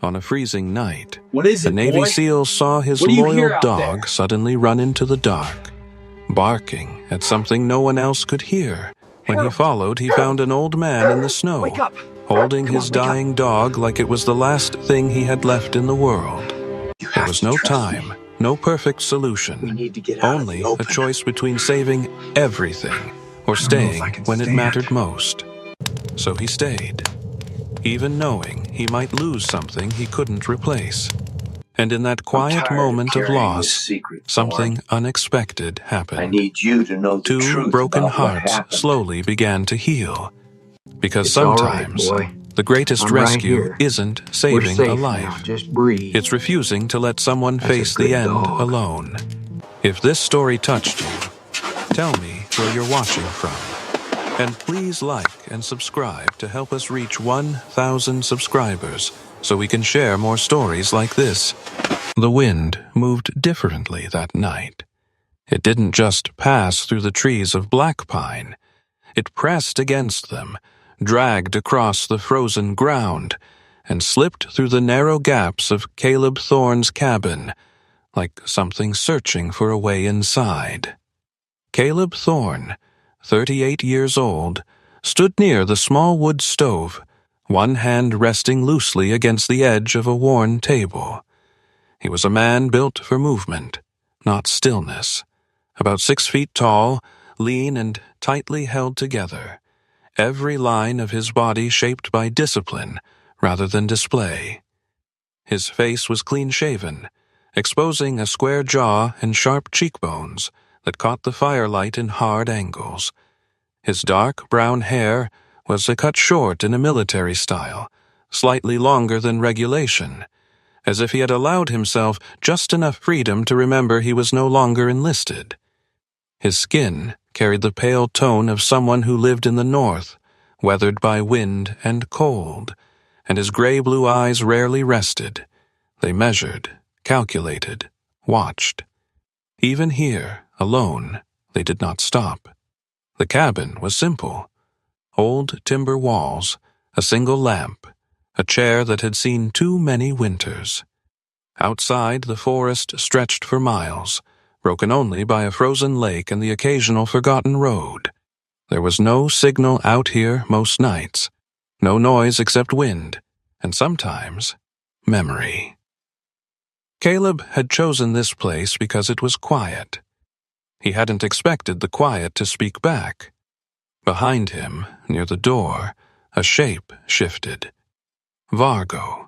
On a freezing night, What is the it, Navy boy? SEAL saw his What do you hear loyal out dog there? suddenly run into the dark, barking at something no one else could hear. When he followed, he found an old man in the snow, Wake up! holding Come on, his wake up. dying dog like it was the last thing he had left in the world. You There have was to no trust time, me. no perfect We solution, need to get out of only the open. a choice between saving everything or I don't know if staying I can when it stand. mattered most. So he stayed, even knowing he might lose something he couldn't replace. And in that quiet moment of loss, something unexpected happened. I need you to know the Two truth broken about what hearts happened. slowly began to heal. Because It's all right, sometimes boy. the greatest I'm right rescue here. isn't We're saving safe a now. life. Just breathe. It's refusing to let someone That's a face the good end dog. alone. If this story touched you, tell me where you're watching from. And please like and subscribe to help us reach 1,000 subscribers so we can share more stories like this. The wind moved differently that night. It didn't just pass through the trees of black pine. It pressed against them, dragged across the frozen ground, and slipped through the narrow gaps of Caleb Thorne's cabin, like something searching for a way inside. Caleb Thorne, 38 years old, stood near the small wood stove, one hand resting loosely against the edge of a worn table. He was a man built for movement, not stillness. About 6 feet tall, lean and tightly held together, every line of his body shaped by discipline rather than display. His face was clean-shaven, exposing a square jaw and sharp cheekbones that caught the firelight in hard angles. His dark brown hair was cut short in a military style, slightly longer than regulation, as if he had allowed himself just enough freedom to remember he was no longer enlisted. His skin carried the pale tone of someone who lived in the north, weathered by wind and cold, and his gray-blue eyes rarely rested. They measured, calculated, watched. Even here, alone, they did not stop. The cabin was simple. Old timber walls, a single lamp, a chair that had seen too many winters. Outside, the forest stretched for miles, broken only by a frozen lake and the occasional forgotten road. There was no signal out here most nights, no noise except wind, and sometimes memory. Caleb had chosen this place because it was quiet. He hadn't expected the quiet to speak back. Behind him, near the door, a shape shifted. Vargo.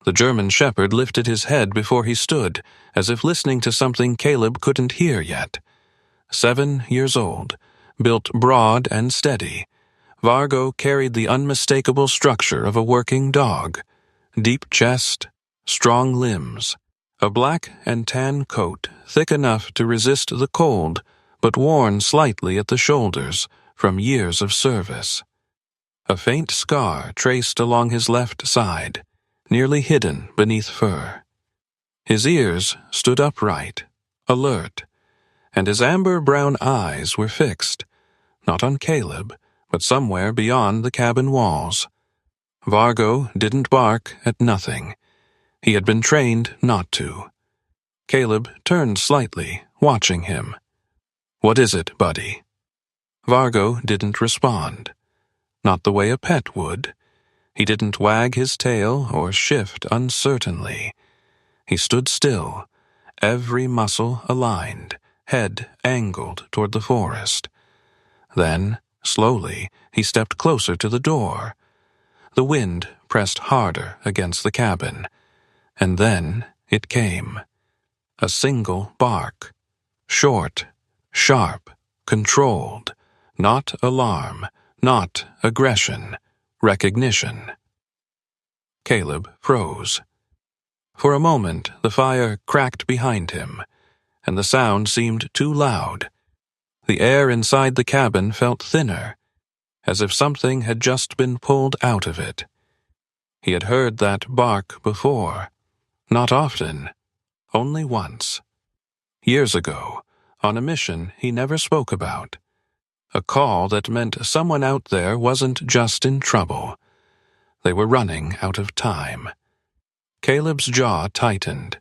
The German shepherd lifted his head before he stood, as if listening to something Caleb couldn't hear yet. 7 years old, built broad and steady, Vargo carried the unmistakable structure of a working dog. Deep chest, strong limbs, a black and tan coat thick enough to resist the cold, but worn slightly at the shoulders from years of service. A faint scar traced along his left side, nearly hidden beneath fur. His ears stood upright, alert, and his amber-brown eyes were fixed, not on Caleb, but somewhere beyond the cabin walls. Vargo didn't bark at nothing. He had been trained not to. Caleb turned slightly, watching him. "What is it, buddy?" Vargo didn't respond. Not the way a pet would. He didn't wag his tail or shift uncertainly. He stood still, every muscle aligned, head angled toward the forest. Then, slowly, he stepped closer to the door. The wind pressed harder against the cabin, and then it came. A single bark. Short, sharp, controlled. Not alarm, not aggression. Recognition. Caleb froze. For a moment, the fire cracked behind him, and the sound seemed too loud. The air inside the cabin felt thinner, as if something had just been pulled out of it. He had heard that bark before. Not often. Only once. Years ago, on a mission he never spoke about. A call that meant someone out there wasn't just in trouble. They were running out of time. Caleb's jaw tightened.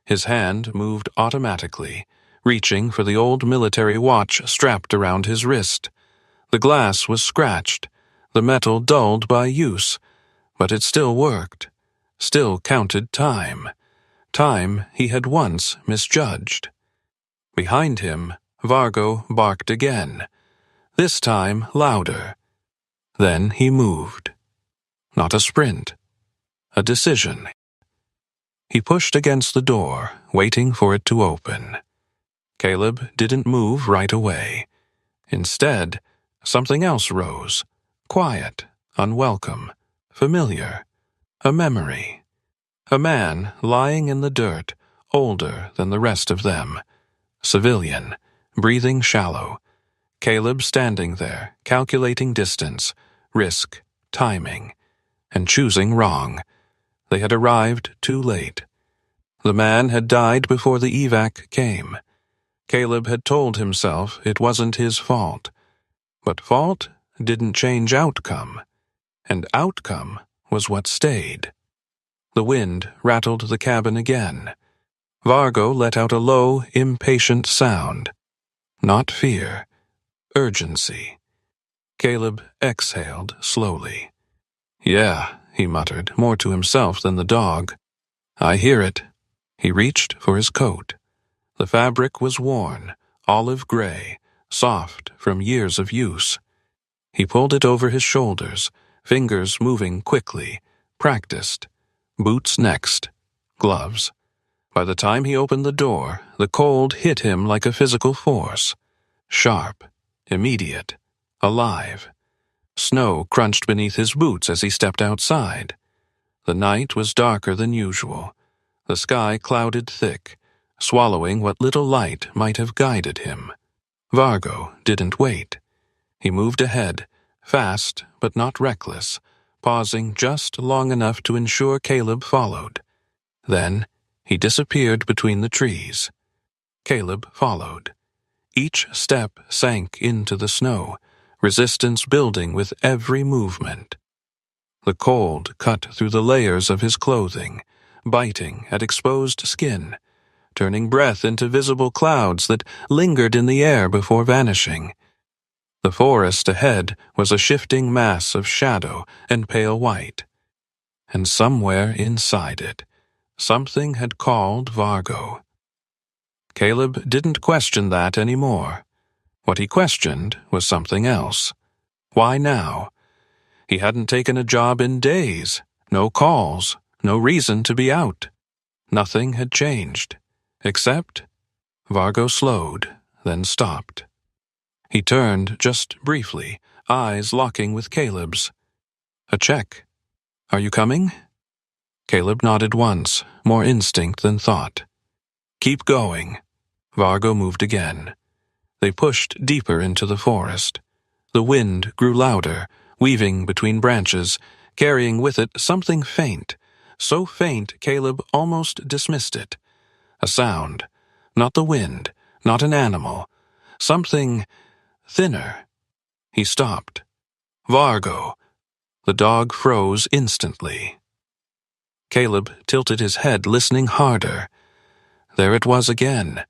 His hand moved automatically, reaching for the old military watch strapped around his wrist. The glass was scratched, the metal dulled by use, but it still worked, still counted time. Time he had once misjudged. Behind him, Vargo barked again, this time louder. Then he moved. Not a sprint, a decision. He pushed against the door, waiting for it to open. Caleb didn't move right away. Instead, something else rose, quiet, unwelcome, familiar, a memory. A man lying in the dirt, older than the rest of them. Civilian, breathing shallow. Caleb standing there, calculating distance, risk, timing, and choosing wrong. They had arrived too late. The man had died before the evac came. Caleb had told himself it wasn't his fault. But fault didn't change outcome, and outcome was what stayed. The wind rattled the cabin again. Vargo let out a low, impatient sound. Not fear, urgency. Caleb exhaled slowly. "Yeah," he muttered, more to himself than the dog. "I hear it." He reached for his coat. The fabric was worn, olive gray, soft from years of use. He pulled it over his shoulders, fingers moving quickly, practiced. Boots next, gloves. By the time he opened the door, the cold hit him like a physical force. Sharp, immediate, alive. Snow crunched beneath his boots as he stepped outside. The night was darker than usual. The sky clouded thick, swallowing what little light might have guided him. Vargo didn't wait. He moved ahead, fast but not reckless, pausing just long enough to ensure Caleb followed. Then he disappeared between the trees. Caleb followed. Each step sank into the snow, resistance building with every movement. The cold cut through the layers of his clothing, biting at exposed skin, turning breath into visible clouds that lingered in the air before vanishing. The forest ahead was a shifting mass of shadow and pale white. And somewhere inside it, something had called Vargo. Caleb didn't question that anymore. What he questioned was something else. Why now? He hadn't taken a job in days, no calls, no reason to be out. Nothing had changed, except Vargo slowed, then stopped. He turned just briefly, eyes locking with Caleb's. "A check. Are you coming?" Caleb nodded once, more instinct than thought. "Keep going." Vargo moved again. They pushed deeper into the forest. The wind grew louder, weaving between branches, carrying with it something faint, so faint Caleb almost dismissed it. A sound, not the wind, not an animal, something thinner. He stopped. "Vargo!" The dog froze instantly. Caleb tilted his head, listening harder. There it was again.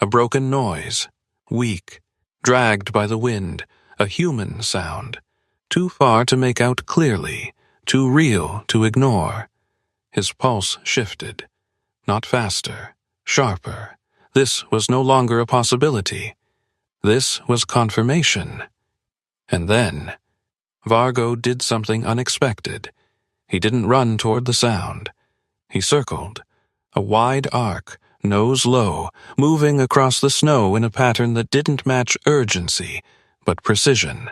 A broken noise, weak, dragged by the wind, a human sound, too far to make out clearly, too real to ignore. His pulse shifted, not faster, sharper. This was no longer a possibility. This was confirmation. And then, Vargo did something unexpected. He didn't run toward the sound. He circled, a wide arc, nose low, moving across the snow in a pattern that didn't match urgency, but precision.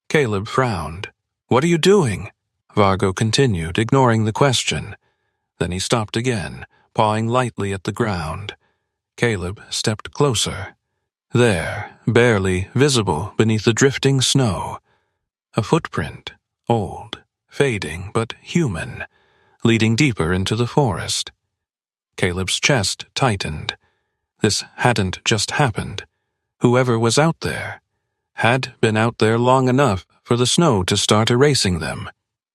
Caleb frowned. "What are you doing?" Vargo continued, ignoring the question. Then he stopped again, pawing lightly at the ground. Caleb stepped closer. There, barely visible beneath the drifting snow, a footprint, old, fading, but human, leading deeper into the forest. Caleb's chest tightened. This hadn't just happened. Whoever was out there had been out there long enough for the snow to start erasing them.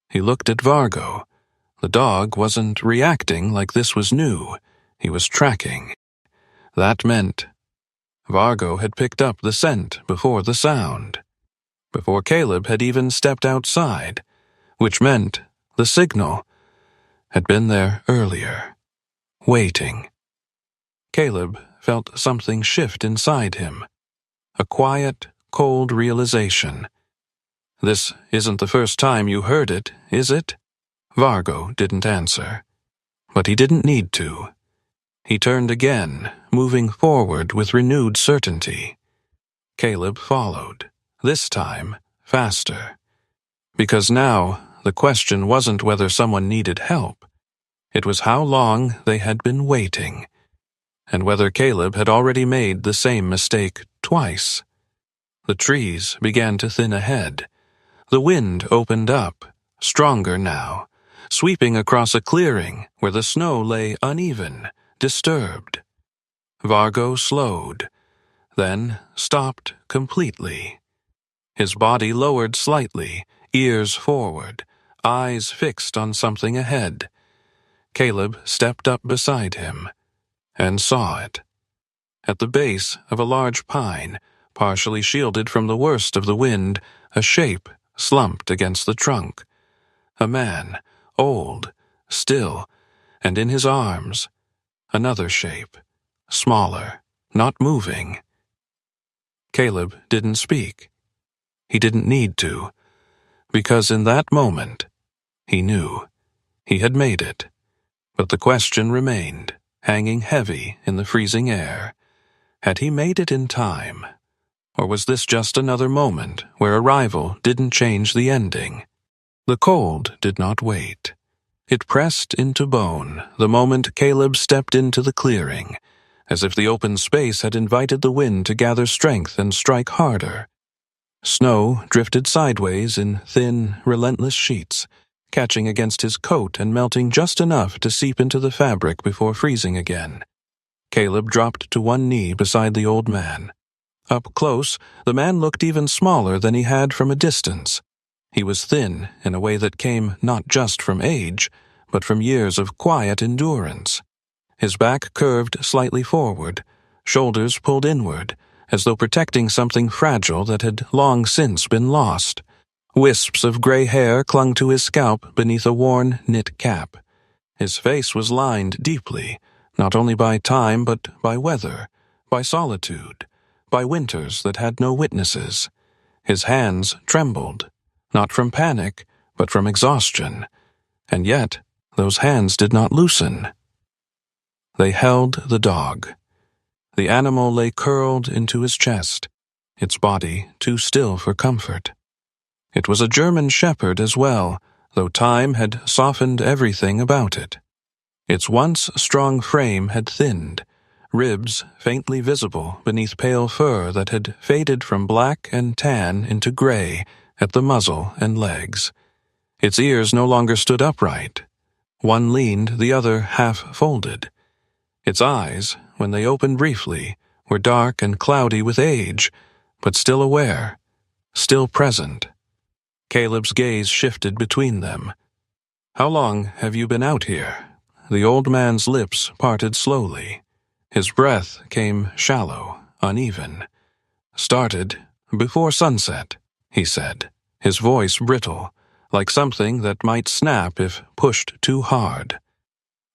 He looked at Vargo. The dog wasn't reacting like this was new. He was tracking. That meant Vargo had picked up the scent before the sound, before Caleb had even stepped outside, which meant the signal had been there earlier, waiting. Caleb felt something shift inside him, a quiet, cold realization. This isn't the first time you heard it, is it? Vargo didn't answer, but he didn't need to. He turned again, moving forward with renewed certainty. Caleb followed, this time faster. Because now the question wasn't whether someone needed help. It was how long they had been waiting, and whether Caleb had already made the same mistake twice. The trees began to thin ahead. The wind opened up, stronger now, sweeping across a clearing where the snow lay uneven, disturbed. Vargo slowed, then stopped completely. His body lowered slightly, ears forward, eyes fixed on something ahead. Caleb stepped up beside him and saw it. At the base of a large pine, partially shielded from the worst of the wind, a shape slumped against the trunk. A man, old, still, and in his arms, another shape, smaller, not moving. Caleb didn't speak. He didn't need to, because in that moment, he knew. He had made it. But the question remained, hanging heavy in the freezing air. Had he made it in time? Or was this just another moment where arrival didn't change the ending? The cold did not wait. It pressed into bone the moment Caleb stepped into the clearing, as if the open space had invited the wind to gather strength and strike harder. Snow drifted sideways in thin, relentless sheets, catching against his coat and melting just enough to seep into the fabric before freezing again. Caleb dropped to one knee beside the old man. Up close, the man looked even smaller than he had from a distance. He was thin in a way that came not just from age, but from years of quiet endurance. His back curved slightly forward, shoulders pulled inward, as though protecting something fragile that had long since been lost. Wisps of gray hair clung to his scalp beneath a worn, knit cap. His face was lined deeply, not only by time but by weather, by solitude, by winters that had no witnesses. His hands trembled, not from panic, but from exhaustion. And yet, those hands did not loosen. They held the dog. The animal lay curled into his chest, its body too still for comfort. It was a German shepherd as well, though time had softened everything about it. Its once strong frame had thinned, ribs faintly visible beneath pale fur that had faded from black and tan into gray at the muzzle and legs. Its ears no longer stood upright. One leaned, the other half-folded. Its eyes, when they opened briefly, were dark and cloudy with age, but still aware, still present. Caleb's gaze shifted between them. "How long have you been out here?" The old man's lips parted slowly. His breath came shallow, uneven. "Started before sunset," he said, his voice brittle, like something that might snap if pushed too hard.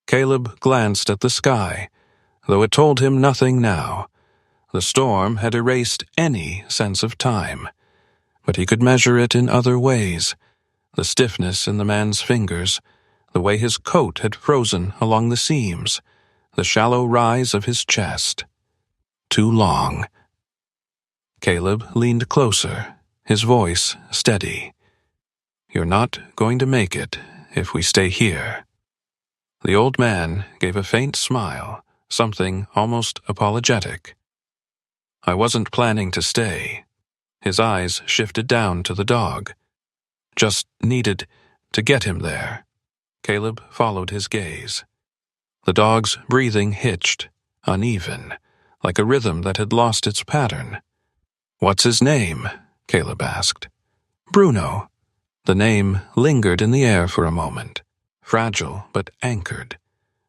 Caleb glanced at the sky, though it told him nothing now. The storm had erased any sense of time, but he could measure it in other ways. The stiffness in the man's fingers, the way his coat had frozen along the seams, the shallow rise of his chest. Too long. Caleb leaned closer, his voice steady. "You're not going to make it if we stay here." The old man gave a faint smile, something almost apologetic. "I wasn't planning to stay." His eyes shifted down to the dog. "Just needed to get him there." Caleb followed his gaze. The dog's breathing hitched, uneven, like a rhythm that had lost its pattern. "What's his name?" Caleb asked. "Bruno." The name lingered in the air for a moment, fragile but anchored.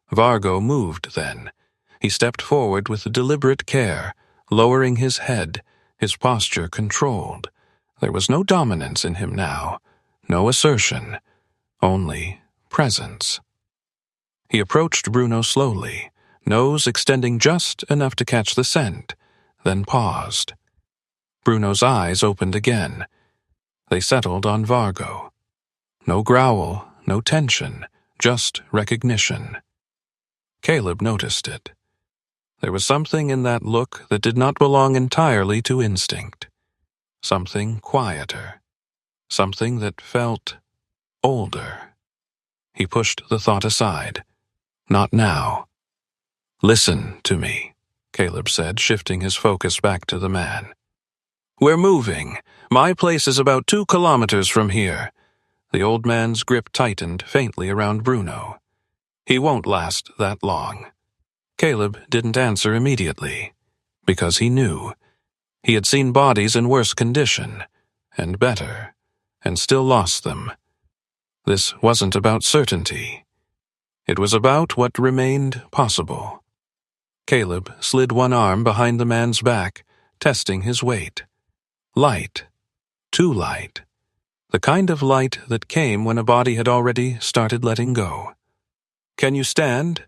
Vargo moved then. He stepped forward with deliberate care, lowering his head, his posture controlled. There was no dominance in him now, no assertion, only presence. He approached Bruno slowly, nose extending just enough to catch the scent, then paused. Bruno's eyes opened again. They settled on Vargo. No growl, no tension, just recognition. Caleb noticed it. There was something in that look that did not belong entirely to instinct. Something quieter. Something that felt older. He pushed the thought aside. Not now. "Listen to me," Caleb said, shifting his focus back to the man. "We're moving. My place is about 2 kilometers from here." The old man's grip tightened faintly around Bruno. "He won't last that long." Caleb didn't answer immediately, because he knew. He had seen bodies in worse condition, and better, and still lost them. This wasn't about certainty. It was about what remained possible. Caleb slid one arm behind the man's back, testing his weight. Light. Too light. The kind of light that came when a body had already started letting go. "Can you stand?"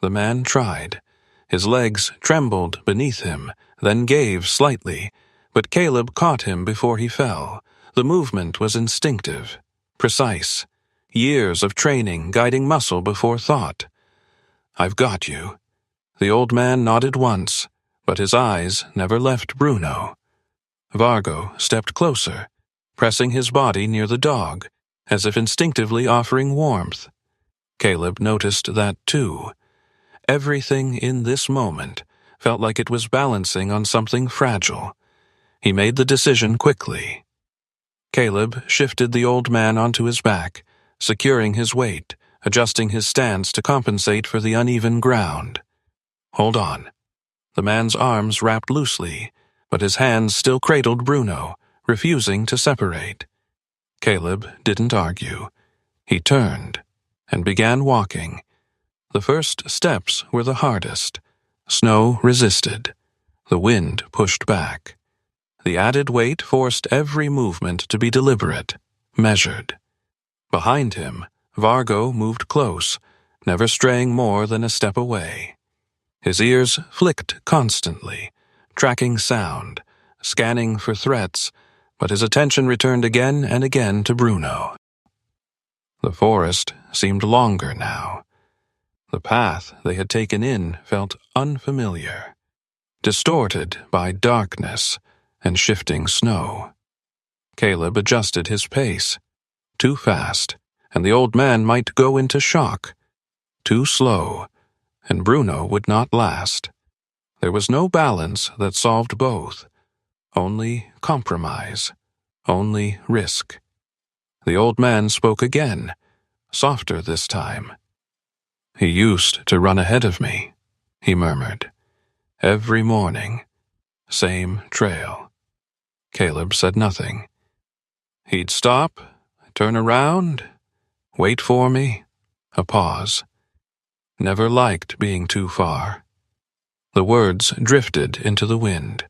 The man tried. His legs trembled beneath him, then gave slightly, but Caleb caught him before he fell. The movement was instinctive, precise. Years of training guiding muscle before thought. "I've got you." The old man nodded once, but his eyes never left Bruno. Vargo stepped closer, pressing his body near the dog, as if instinctively offering warmth. Caleb noticed that too. Everything in this moment felt like it was balancing on something fragile. He made the decision quickly. Caleb shifted the old man onto his back, securing his weight, adjusting his stance to compensate for the uneven ground. "Hold on." The man's arms wrapped loosely, but his hands still cradled Bruno, refusing to separate. Caleb didn't argue. He turned and began walking. The first steps were the hardest. Snow resisted. The wind pushed back. The added weight forced every movement to be deliberate, measured. Behind him, Vargo moved close, never straying more than a step away. His ears flicked constantly, tracking sound, scanning for threats, but his attention returned again and again to Bruno. The forest seemed longer now. The path they had taken in felt unfamiliar, distorted by darkness and shifting snow. Caleb adjusted his pace. Too fast, and the old man might go into shock. Too slow, and Bruno would not last. There was no balance that solved both. Only compromise. Only risk. The old man spoke again, softer this time. "He used to run ahead of me," he murmured. "Every morning. Same trail." Caleb said nothing. He'd stop, turn around, wait for me. A pause. Never liked being too far. The words drifted into the wind.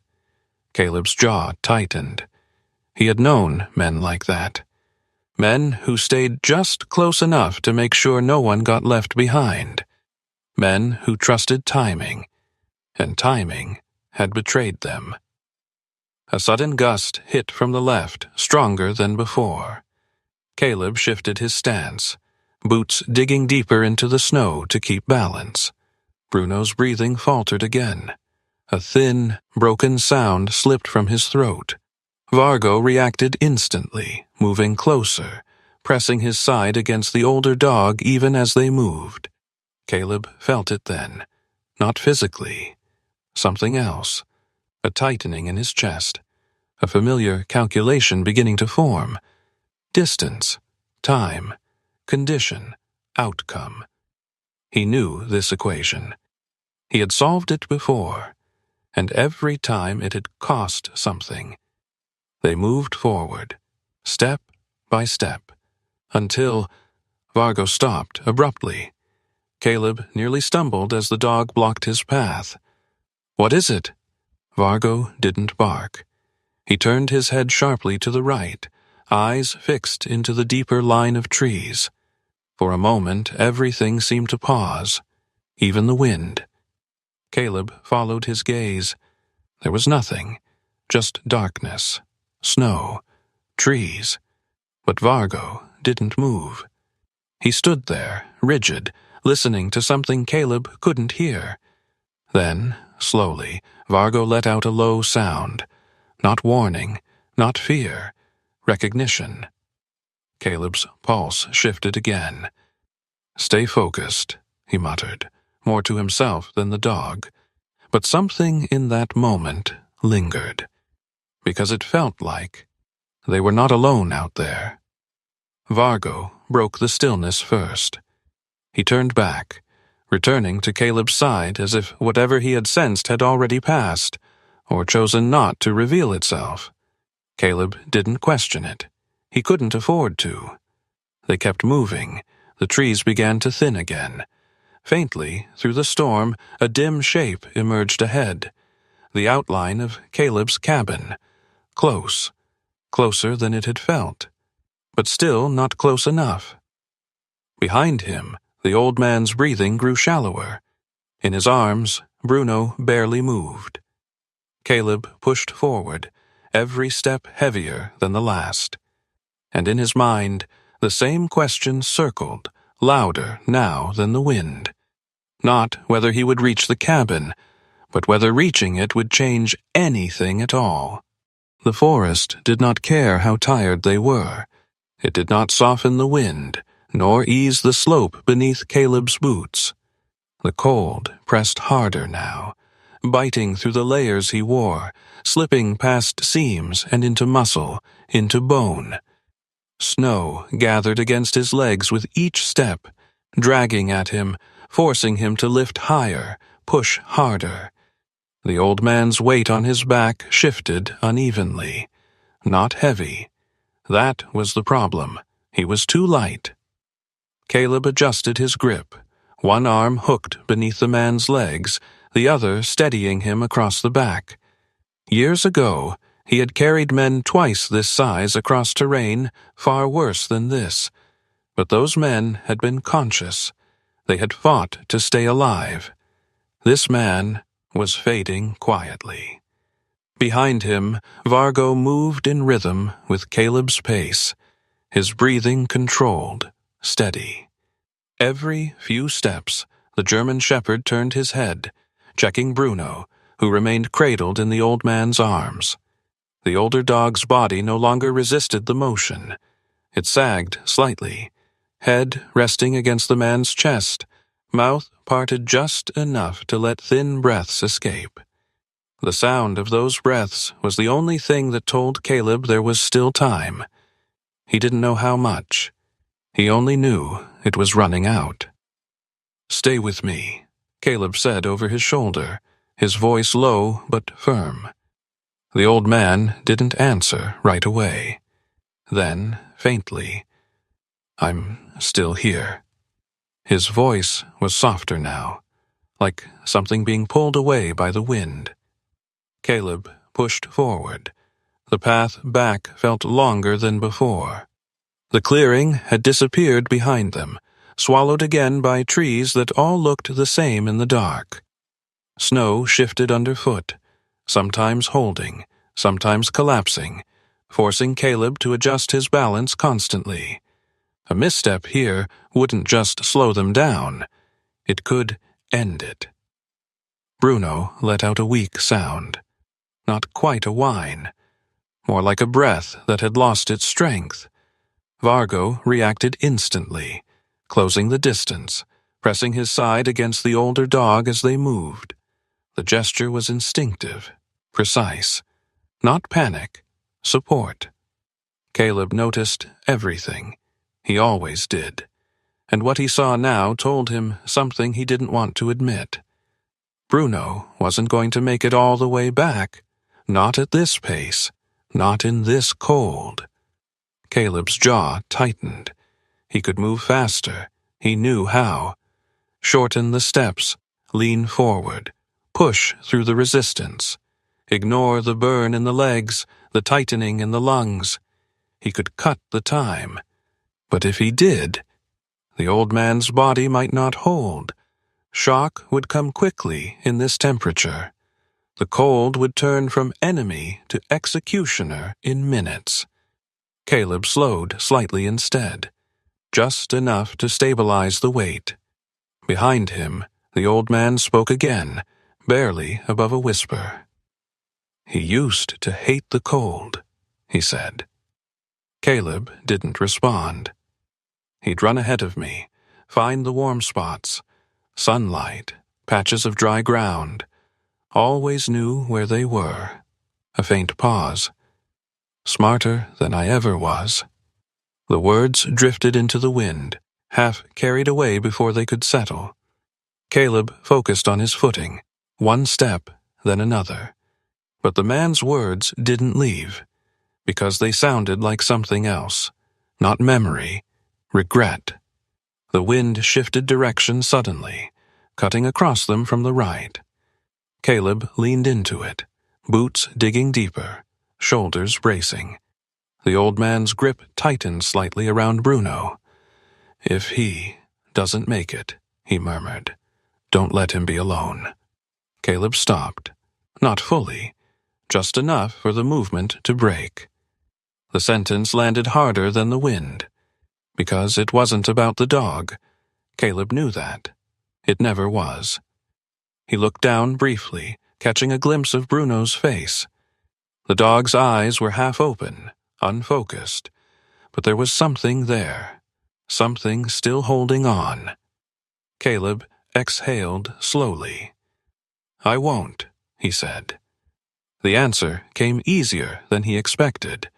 Caleb's jaw tightened. He had known men like that. Men who stayed just close enough to make sure no one got left behind. Men who trusted timing, and timing had betrayed them. A sudden gust hit from the left, stronger than before. Caleb shifted his stance, boots digging deeper into the snow to keep balance. Bruno's breathing faltered again. A thin, broken sound slipped from his throat. Vargo reacted instantly, moving closer, pressing his side against the older dog even as they moved. Caleb felt it then. Not physically. Something else. A tightening in his chest. A familiar calculation beginning to form. Distance, time, condition, outcome. He knew this equation. He had solved it before, and every time it had cost something. They moved forward, step by step, until Vargo stopped abruptly. Caleb nearly stumbled as the dog blocked his path. "What is it?" Vargo didn't bark. He turned his head sharply to the right, eyes fixed into the deeper line of trees. For a moment, everything seemed to pause, even the wind. Caleb followed his gaze. There was nothing, just darkness, snow, trees. But Vargo didn't move. He stood there, rigid, listening to something Caleb couldn't hear. Then, slowly, Vargo let out a low sound. Not warning, not fear, recognition. Caleb's pulse shifted again. "Stay focused," he muttered, more to himself than the dog. But something in that moment lingered, because it felt like they were not alone out there. Vargo broke the stillness first. He turned back, returning to Caleb's side as if whatever he had sensed had already passed, or chosen not to reveal itself. Caleb didn't question it. He couldn't afford to. They kept moving. The trees began to thin again. Faintly, through the storm, a dim shape emerged ahead. The outline of Caleb's cabin. Close. Closer than it had felt. But still not close enough. Behind him, the old man's breathing grew shallower. In his arms, Bruno barely moved. Caleb pushed forward, every step heavier than the last. And in his mind, the same question circled, louder now than the wind. Not whether he would reach the cabin, but whether reaching it would change anything at all. The forest did not care how tired they were. It did not soften the wind, nor ease the slope beneath Caleb's boots. The cold pressed harder now, biting through the layers he wore, slipping past seams and into muscle, into bone. Snow gathered against his legs with each step, dragging at him, forcing him to lift higher, push harder. The old man's weight on his back shifted unevenly, not heavy. That was the problem. He was too light. Caleb adjusted his grip, one arm hooked beneath the man's legs, the other steadying him across the back. Years ago, he had carried men twice this size across terrain far worse than this. But those men had been conscious. They had fought to stay alive. This man was fading quietly. Behind him, Vargo moved in rhythm with Caleb's pace, his breathing controlled, steady. Every few steps, the German shepherd turned his head, checking Bruno, who remained cradled in the old man's arms. The older dog's body no longer resisted the motion. It sagged slightly, head resting against the man's chest, mouth parted just enough to let thin breaths escape. The sound of those breaths was the only thing that told Caleb there was still time. He didn't know how much. He only knew it was running out. "Stay with me," Caleb said over his shoulder, his voice low but firm. The old man didn't answer right away. Then, faintly, "I'm still here." His voice was softer now, like something being pulled away by the wind. Caleb pushed forward. The path back felt longer than before. The clearing had disappeared behind them, swallowed again by trees that all looked the same in the dark. Snow shifted underfoot, sometimes holding, sometimes collapsing, forcing Caleb to adjust his balance constantly. A misstep here wouldn't just slow them down. It could end it. Bruno let out a weak sound. Not quite a whine. More like a breath that had lost its strength. Vargo reacted instantly, closing the distance, pressing his side against the older dog as they moved. The gesture was instinctive, precise. Not panic, support. Caleb noticed everything. He always did. And what he saw now told him something he didn't want to admit. Bruno wasn't going to make it all the way back. Not at this pace. Not in this cold. Caleb's jaw tightened. He could move faster. He knew how. Shorten the steps, lean forward, push through the resistance, ignore the burn in the legs, the tightening in the lungs. He could cut the time. But if he did, the old man's body might not hold. Shock would come quickly in this temperature. The cold would turn from enemy to executioner in minutes. Caleb slowed slightly instead, just enough to stabilize the weight. Behind him, the old man spoke again, barely above a whisper. "He used to hate the cold," he said. Caleb didn't respond. He'd run ahead of me, find the warm spots, sunlight, patches of dry ground. Always knew where they were. A faint pause. Smarter than I ever was. The words drifted into the wind, half carried away before they could settle. Caleb focused on his footing, one step, then another. But the man's words didn't leave, because they sounded like something else. Not memory, regret. The wind shifted direction suddenly, cutting across them from the right. Caleb leaned into it, boots digging deeper, shoulders bracing. The old man's grip tightened slightly around Bruno. "If he doesn't make it," he murmured, "don't let him be alone." Caleb stopped. Not fully, just enough for the movement to break. The sentence landed harder than the wind, because it wasn't about the dog. Caleb knew that. It never was. He looked down briefly, catching a glimpse of Bruno's face. The dog's eyes were half open, unfocused, but there was something there, something still holding on. Caleb exhaled slowly. "I won't," he said. The answer came easier than he expected,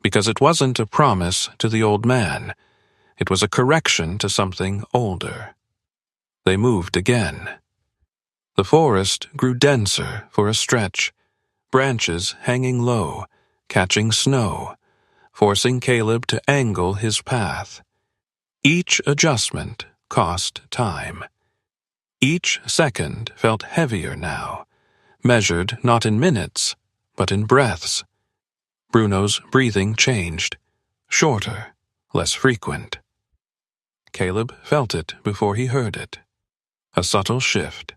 because it wasn't a promise to the old man. It was a correction to something older. They moved again. The forest grew denser for a stretch, branches hanging low, catching snow, forcing Caleb to angle his path. Each adjustment cost time. Each second felt heavier now, measured not in minutes, but in breaths. Bruno's breathing changed, shorter, less frequent. Caleb felt it before he heard it. A subtle shift.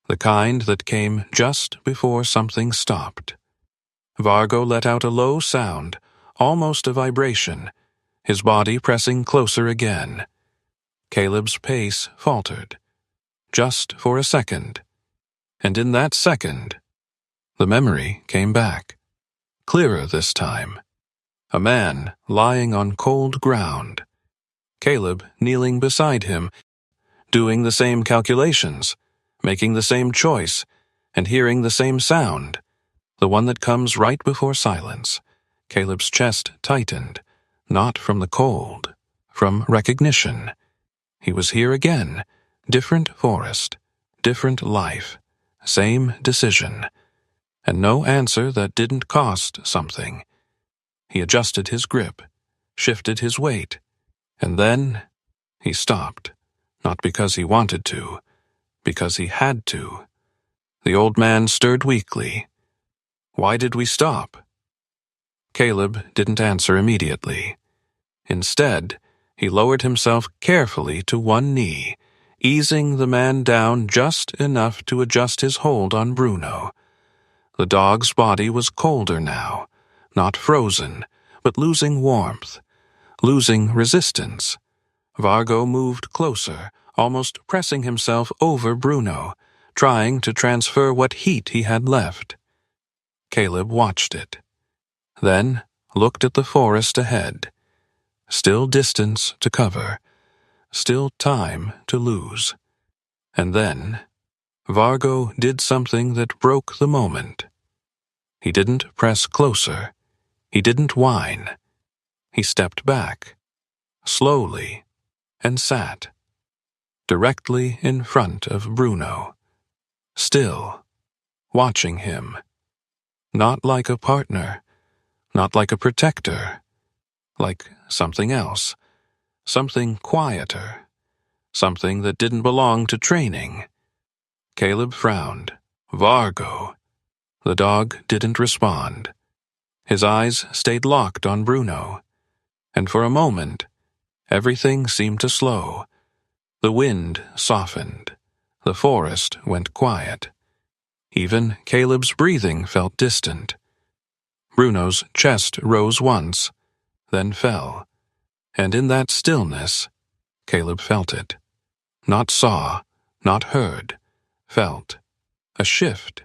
The kind that came just before something stopped. Vargo let out a low sound, almost a vibration, his body pressing closer again. Caleb's pace faltered, just for a second. And in that second, the memory came back, clearer this time. A man lying on cold ground. Caleb kneeling beside him, doing the same calculations, making the same choice, and hearing the same sound, the one that comes right before silence. Caleb's chest tightened, not from the cold, from recognition. He was here again, different forest, different life, same decision, and no answer that didn't cost something. He adjusted his grip, shifted his weight, and then he stopped, not because he wanted to, because he had to. The old man stirred weakly. "Why did we stop?" Caleb didn't answer immediately. Instead, he lowered himself carefully to one knee, easing the man down just enough to adjust his hold on Bruno. The dog's body was colder now, not frozen, but losing warmth, losing resistance. Vargo moved closer, almost pressing himself over Bruno, trying to transfer what heat he had left. Caleb watched it, then looked at the forest ahead. Still distance to cover, still time to lose. And then, Vargo did something that broke the moment. He didn't press closer. He didn't whine. He stepped back, slowly, and sat, directly in front of Bruno, still, watching him. Not like a partner, not like a protector, like something else, something quieter, something that didn't belong to training. Caleb frowned. Vargo. The dog didn't respond. His eyes stayed locked on Bruno, and for a moment, everything seemed to slow. The wind softened. The forest went quiet. Even Caleb's breathing felt distant. Bruno's chest rose once, then fell, and in that stillness, Caleb felt it. Not saw, not heard, felt. A shift,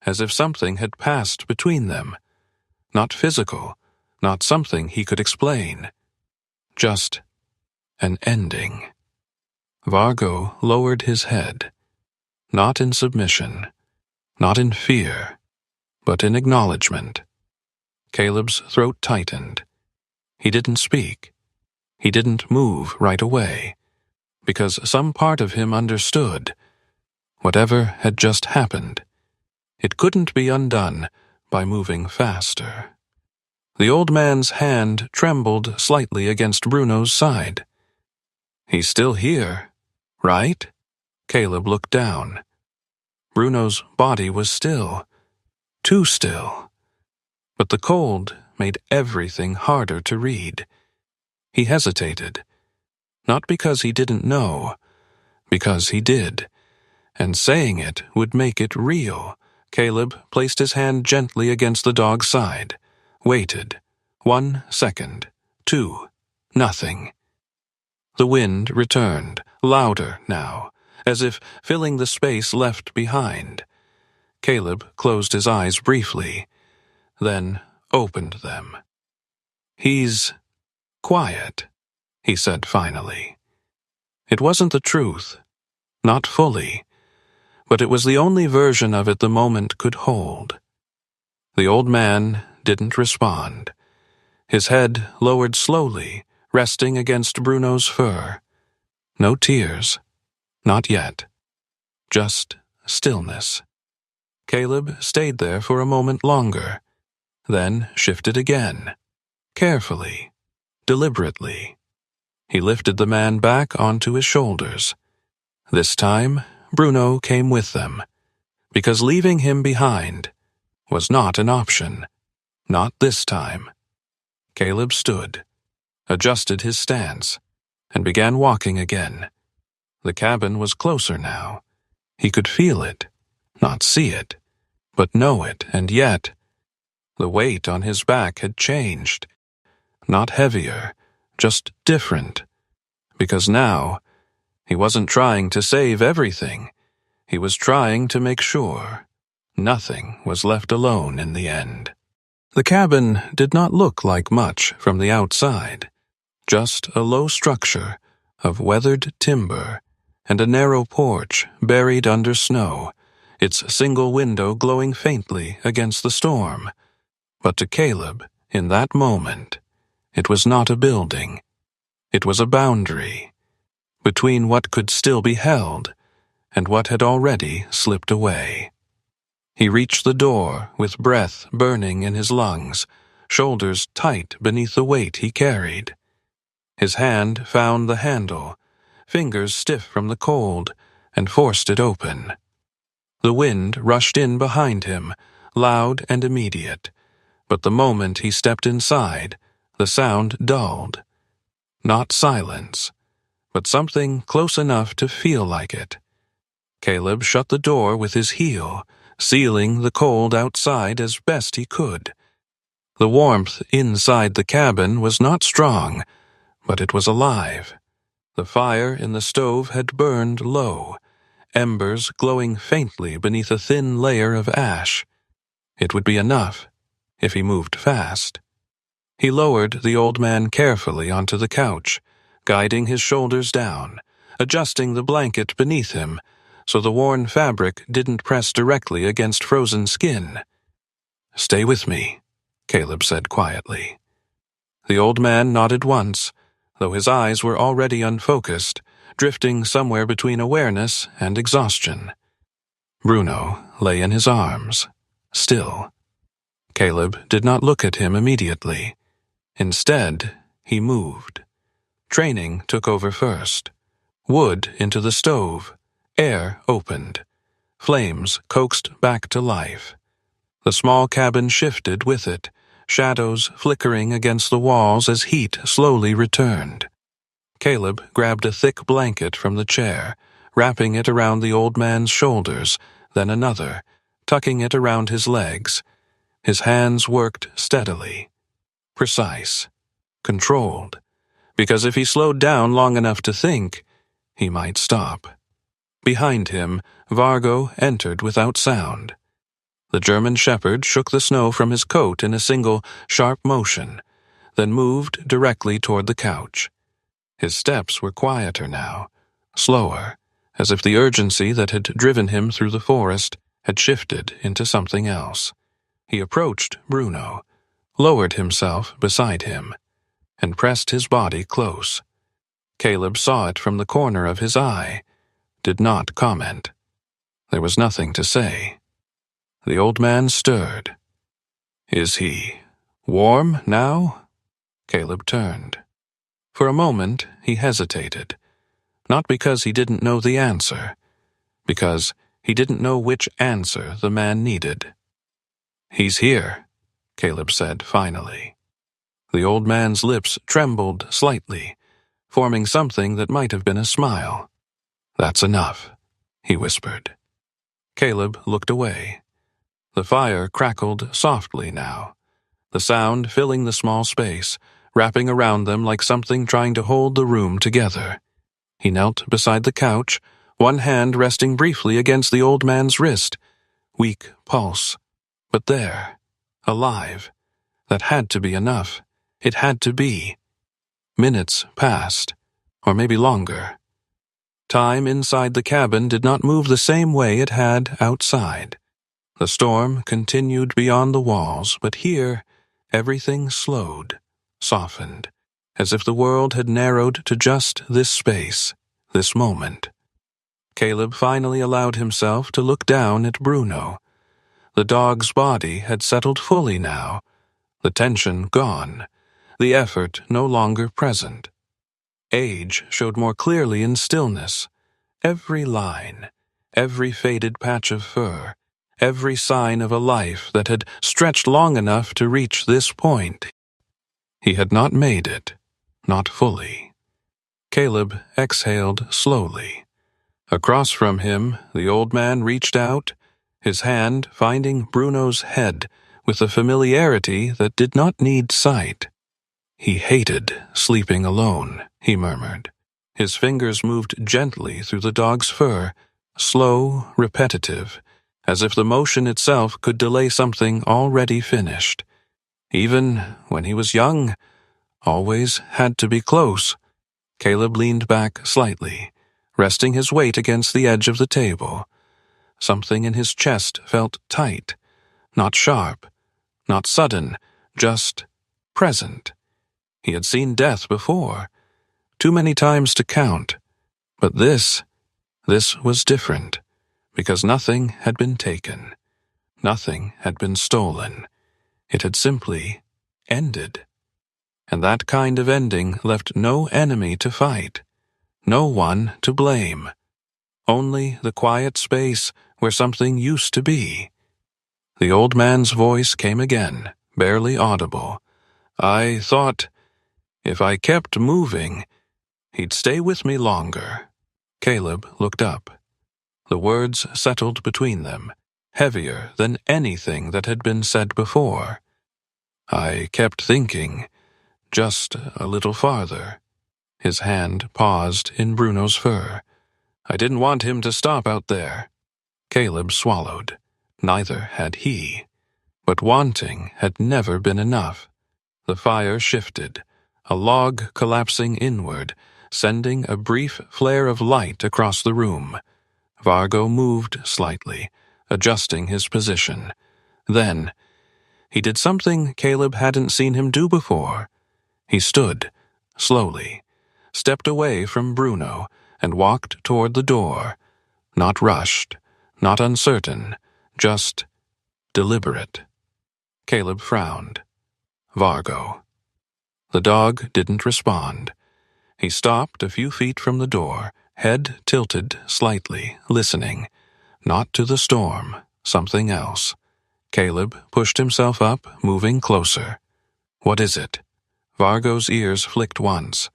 as if something had passed between them. Not physical, not something he could explain. Just an ending. Vargo lowered his head, not in submission, not in fear, but in acknowledgement. Caleb's throat tightened. He didn't speak. He didn't move right away, because some part of him understood. Whatever had just happened, it couldn't be undone by moving faster. The old man's hand trembled slightly against Bruno's side. He's still here, right? Caleb looked down. Bruno's body was still, too still. But the cold made everything harder to read. He hesitated, not because he didn't know, because he did, and saying it would make it real. Caleb placed his hand gently against the dog's side, waited. 1 second, 2, nothing. The wind returned, louder now, as if filling the space left behind. Caleb closed his eyes briefly, then opened them. He's quiet, he said finally. It wasn't the truth, not fully, but it was the only version of it the moment could hold. The old man didn't respond. His head lowered slowly, resting against Bruno's fur. No tears. Not yet. Just stillness. Caleb stayed there for a moment longer, then shifted again. Carefully, deliberately. He lifted the man back onto his shoulders. This time, Bruno came with them, because leaving him behind was not an option. Not this time. Caleb stood, adjusted his stance, and began walking again. The cabin was closer now. He could feel it, not see it, but know it, and yet the weight on his back had changed. Not heavier, just different, because now he wasn't trying to save everything. He was trying to make sure nothing was left alone in the end. The cabin did not look like much from the outside, just a low structure of weathered timber and a narrow porch buried under snow, its single window glowing faintly against the storm. But to Caleb, in that moment, it was not a building. It was a boundary between what could still be held and what had already slipped away. He reached the door with breath burning in his lungs, shoulders tight beneath the weight he carried. His hand found the handle, fingers stiff from the cold, and forced it open. The wind rushed in behind him, loud and immediate, but the moment he stepped inside, the sound dulled. Not silence, but something close enough to feel like it. Caleb shut the door with his heel, sealing the cold outside as best he could. The warmth inside the cabin was not strong, but it was alive. The fire in the stove had burned low, embers glowing faintly beneath a thin layer of ash. It would be enough if he moved fast. He lowered the old man carefully onto the couch, guiding his shoulders down, adjusting the blanket beneath him so the worn fabric didn't press directly against frozen skin. "Stay with me," Caleb said quietly. The old man nodded once, though his eyes were already unfocused, drifting somewhere between awareness and exhaustion. Bruno lay in his arms, still. Caleb did not look at him immediately. Instead, he moved. Training took over first. Wood into the stove. Air opened. Flames coaxed back to life. The small cabin shifted with it, shadows flickering against the walls as heat slowly returned. Caleb grabbed a thick blanket from the chair, wrapping it around the old man's shoulders, then another, tucking it around his legs. His hands worked steadily. Precise. Controlled. Because if he slowed down long enough to think, he might stop. Behind him, Vargo entered without sound. The German shepherd shook the snow from his coat in a single, sharp motion, then moved directly toward the couch. His steps were quieter now, slower, as if the urgency that had driven him through the forest had shifted into something else. He approached Bruno, lowered himself beside him, and pressed his body close. Caleb saw it from the corner of his eye, did not comment. There was nothing to say. The old man stirred. Is he warm now? Caleb turned. For a moment, he hesitated. Not because he didn't know the answer, because he didn't know which answer the man needed. He's here, Caleb said finally. The old man's lips trembled slightly, forming something that might have been a smile. That's enough, he whispered. Caleb looked away. The fire crackled softly now, the sound filling the small space, wrapping around them like something trying to hold the room together. He knelt beside the couch, one hand resting briefly against the old man's wrist. Weak pulse. But there, alive. That had to be enough. It had to be. Minutes passed, or maybe longer. Time inside the cabin did not move the same way it had outside. The storm continued beyond the walls, but here, everything slowed, softened, as if the world had narrowed to just this space, this moment. Caleb finally allowed himself to look down at Bruno. The dog's body had settled fully now, the tension gone, the effort no longer present. Age showed more clearly in stillness. Every line, every faded patch of fur, every sign of a life that had stretched long enough to reach this point. He had not made it, not fully. Caleb exhaled slowly. Across from him, the old man reached out, his hand finding Bruno's head with a familiarity that did not need sight. He hated sleeping alone, he murmured. His fingers moved gently through the dog's fur, slow, repetitive, as if the motion itself could delay something already finished. Even when he was young, always had to be close. Caleb leaned back slightly, resting his weight against the edge of the table. Something in his chest felt tight, not sharp, not sudden, just present. He had seen death before, too many times to count, but this was different. Because nothing had been taken. Nothing had been stolen. It had simply ended. And that kind of ending left no enemy to fight, no one to blame. Only the quiet space where something used to be. The old man's voice came again, barely audible. I thought, if I kept moving, he'd stay with me longer. Caleb looked up. The words settled between them, heavier than anything that had been said before. I kept thinking, just a little farther. His hand paused in Bruno's fur. I didn't want him to stop out there. Caleb swallowed. Neither had he. But wanting had never been enough. The fire shifted, a log collapsing inward, sending a brief flare of light across the room. Vargo moved slightly, adjusting his position. Then, he did something Caleb hadn't seen him do before. He stood, slowly, stepped away from Bruno, and walked toward the door. Not rushed, not uncertain, just deliberate. Caleb frowned. Vargo. The dog didn't respond. He stopped a few feet from the door, head tilted slightly, listening. Not to the storm, something else. Caleb pushed himself up, moving closer. "What is it?" Vargo's ears flicked once.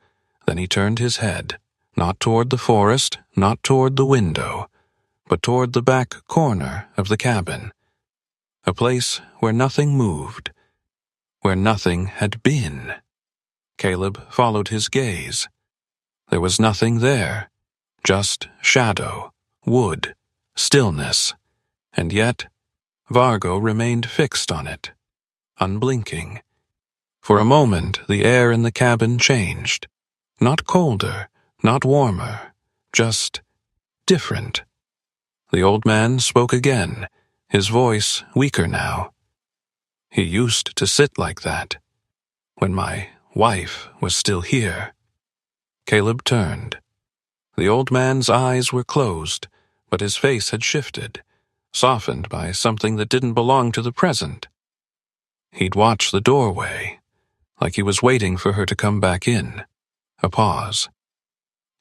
Then he turned his head, not toward the forest, not toward the window, but toward the back corner of the cabin. A place where nothing moved, where nothing had been. Caleb followed his gaze. There was nothing there, just shadow, wood, stillness, and yet Vargo remained fixed on it, unblinking. For a moment the air in the cabin changed. Not colder, not warmer, just different. The old man spoke again, his voice weaker now. "He used to sit like that, when my wife was still here." Caleb turned. The old man's eyes were closed, but his face had shifted, softened by something that didn't belong to the present. He'd watch the doorway, like he was waiting for her to come back in. A pause.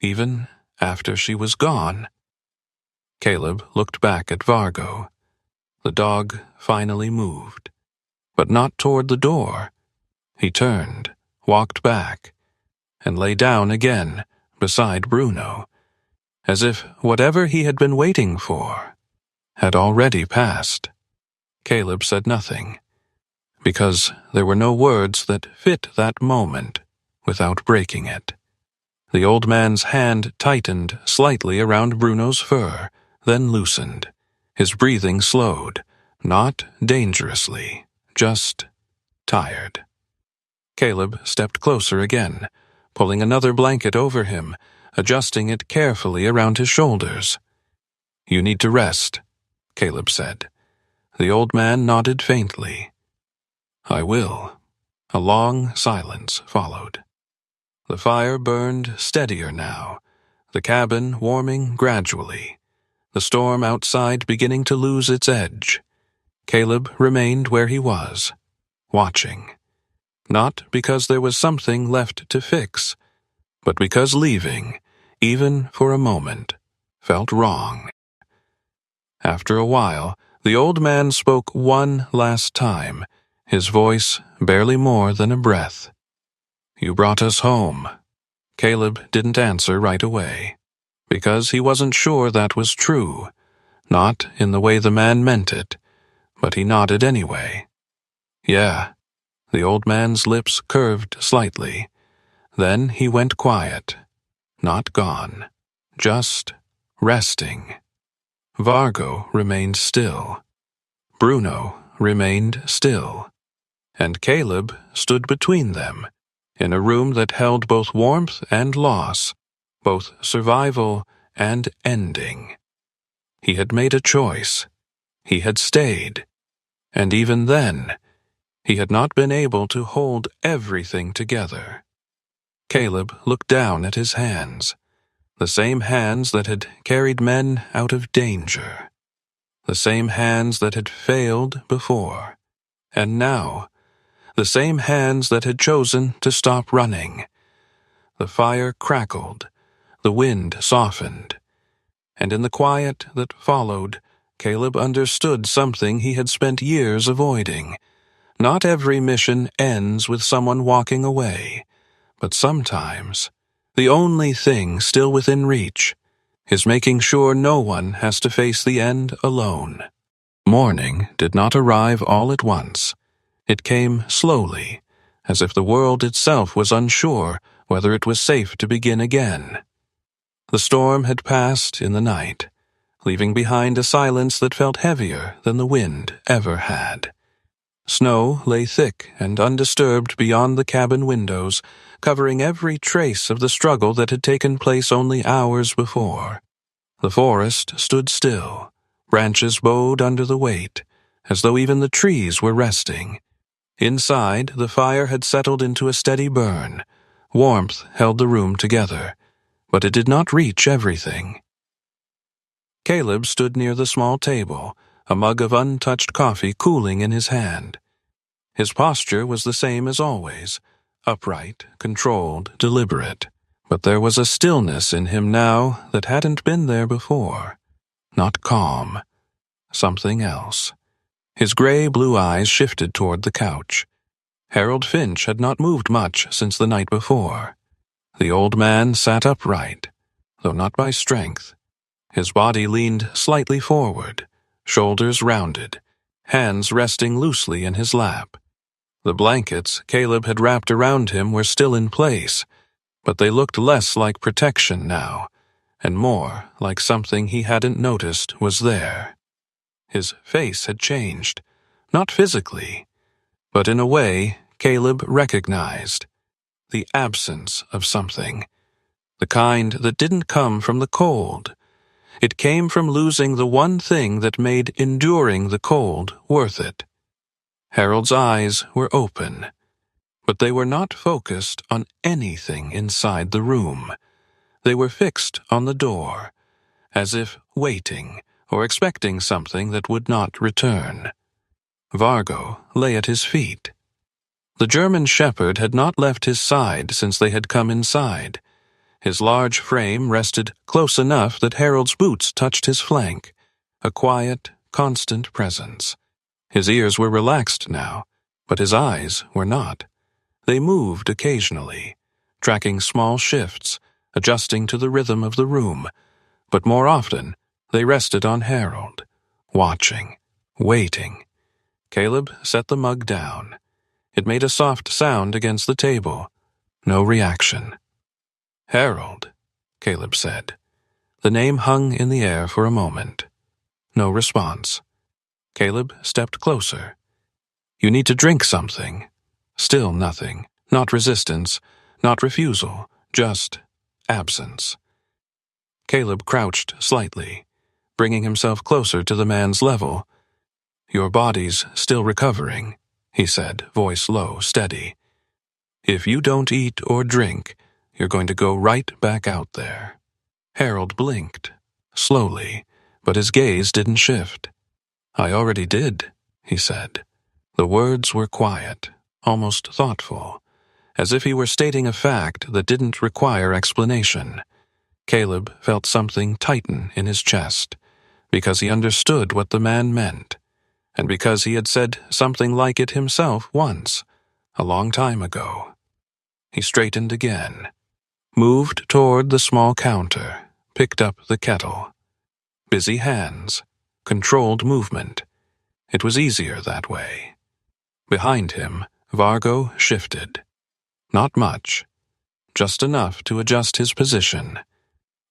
Even after she was gone. Caleb looked back at Vargo. The dog finally moved, but not toward the door. He turned, walked back, and lay down again beside Bruno, as if whatever he had been waiting for had already passed. Caleb said nothing, because there were no words that fit that moment without breaking it. The old man's hand tightened slightly around Bruno's fur, then loosened. His breathing slowed, not dangerously, just tired. Caleb stepped closer again, pulling another blanket over him, adjusting it carefully around his shoulders. "You need to rest," Caleb said. The old man nodded faintly. "I will." A long silence followed. The fire burned steadier now, the cabin warming gradually, the storm outside beginning to lose its edge. Caleb remained where he was, watching. Not because there was something left to fix, but because leaving, even for a moment, felt wrong. After a while, the old man spoke one last time, his voice barely more than a breath. "You brought us home." Caleb didn't answer right away, because he wasn't sure that was true, not in the way the man meant it, but he nodded anyway. "Yeah." The old man's lips curved slightly. Then he went quiet, not gone, just resting. Vargo remained still. Bruno remained still. And Caleb stood between them, in a room that held both warmth and loss, both survival and ending. He had made a choice. He had stayed. And even then, he had not been able to hold everything together. Caleb looked down at his hands, the same hands that had carried men out of danger, the same hands that had failed before, and now, the same hands that had chosen to stop running. The fire crackled, the wind softened, and in the quiet that followed, Caleb understood something he had spent years avoiding. Not every mission ends with someone walking away, but sometimes the only thing still within reach is making sure no one has to face the end alone. Morning did not arrive all at once. It came slowly, as if the world itself was unsure whether it was safe to begin again. The storm had passed in the night, leaving behind a silence that felt heavier than the wind ever had. Snow lay thick and undisturbed beyond the cabin windows, covering every trace of the struggle that had taken place only hours before. The forest stood still, branches bowed under the weight, as though even the trees were resting. Inside, the fire had settled into a steady burn. Warmth held the room together, but it did not reach everything. Caleb stood near the small table, a mug of untouched coffee cooling in his hand. His posture was the same as always, upright, controlled, deliberate, But there was a stillness in him now that hadn't been there before. Not calm. Something else. His gray-blue eyes shifted toward the couch. Harold Finch had not moved much since the night before. The old man sat upright, though not by strength. His body leaned slightly forward, shoulders rounded, hands resting loosely in his lap. The blankets Caleb had wrapped around him were still in place, but they looked less like protection now, and more like something he hadn't noticed was there. His face had changed, not physically, but in a way Caleb recognized. The absence of something. The kind that didn't come from the cold. It came from losing the one thing that made enduring the cold worth it. Harold's eyes were open, but they were not focused on anything inside the room. They were fixed on the door, as if waiting or expecting something that would not return. Vargo lay at his feet. The German shepherd had not left his side since they had come inside. His large frame rested close enough that Harold's boots touched his flank, a quiet, constant presence. His ears were relaxed now, but his eyes were not. They moved occasionally, tracking small shifts, adjusting to the rhythm of the room, but more often they rested on Harold, watching, waiting. Caleb set the mug down. It made a soft sound against the table. No reaction. "Harold," Caleb said. The name hung in the air for a moment. No response. Caleb stepped closer. "You need to drink something." Still nothing. Not resistance, not refusal, just absence. Caleb crouched slightly, bringing himself closer to the man's level. "Your body's still recovering," he said, voice low, steady. "If you don't eat or drink, you're going to go right back out there." Harold blinked, slowly, but his gaze didn't shift. "I already did," he said. The words were quiet, almost thoughtful, as if he were stating a fact that didn't require explanation. Caleb felt something tighten in his chest, because he understood what the man meant, and because he had said something like it himself once, a long time ago. He straightened again, moved toward the small counter, picked up the kettle. Busy hands, controlled movement. It was easier that way. Behind him, Vargo shifted. Not much, just enough to adjust his position,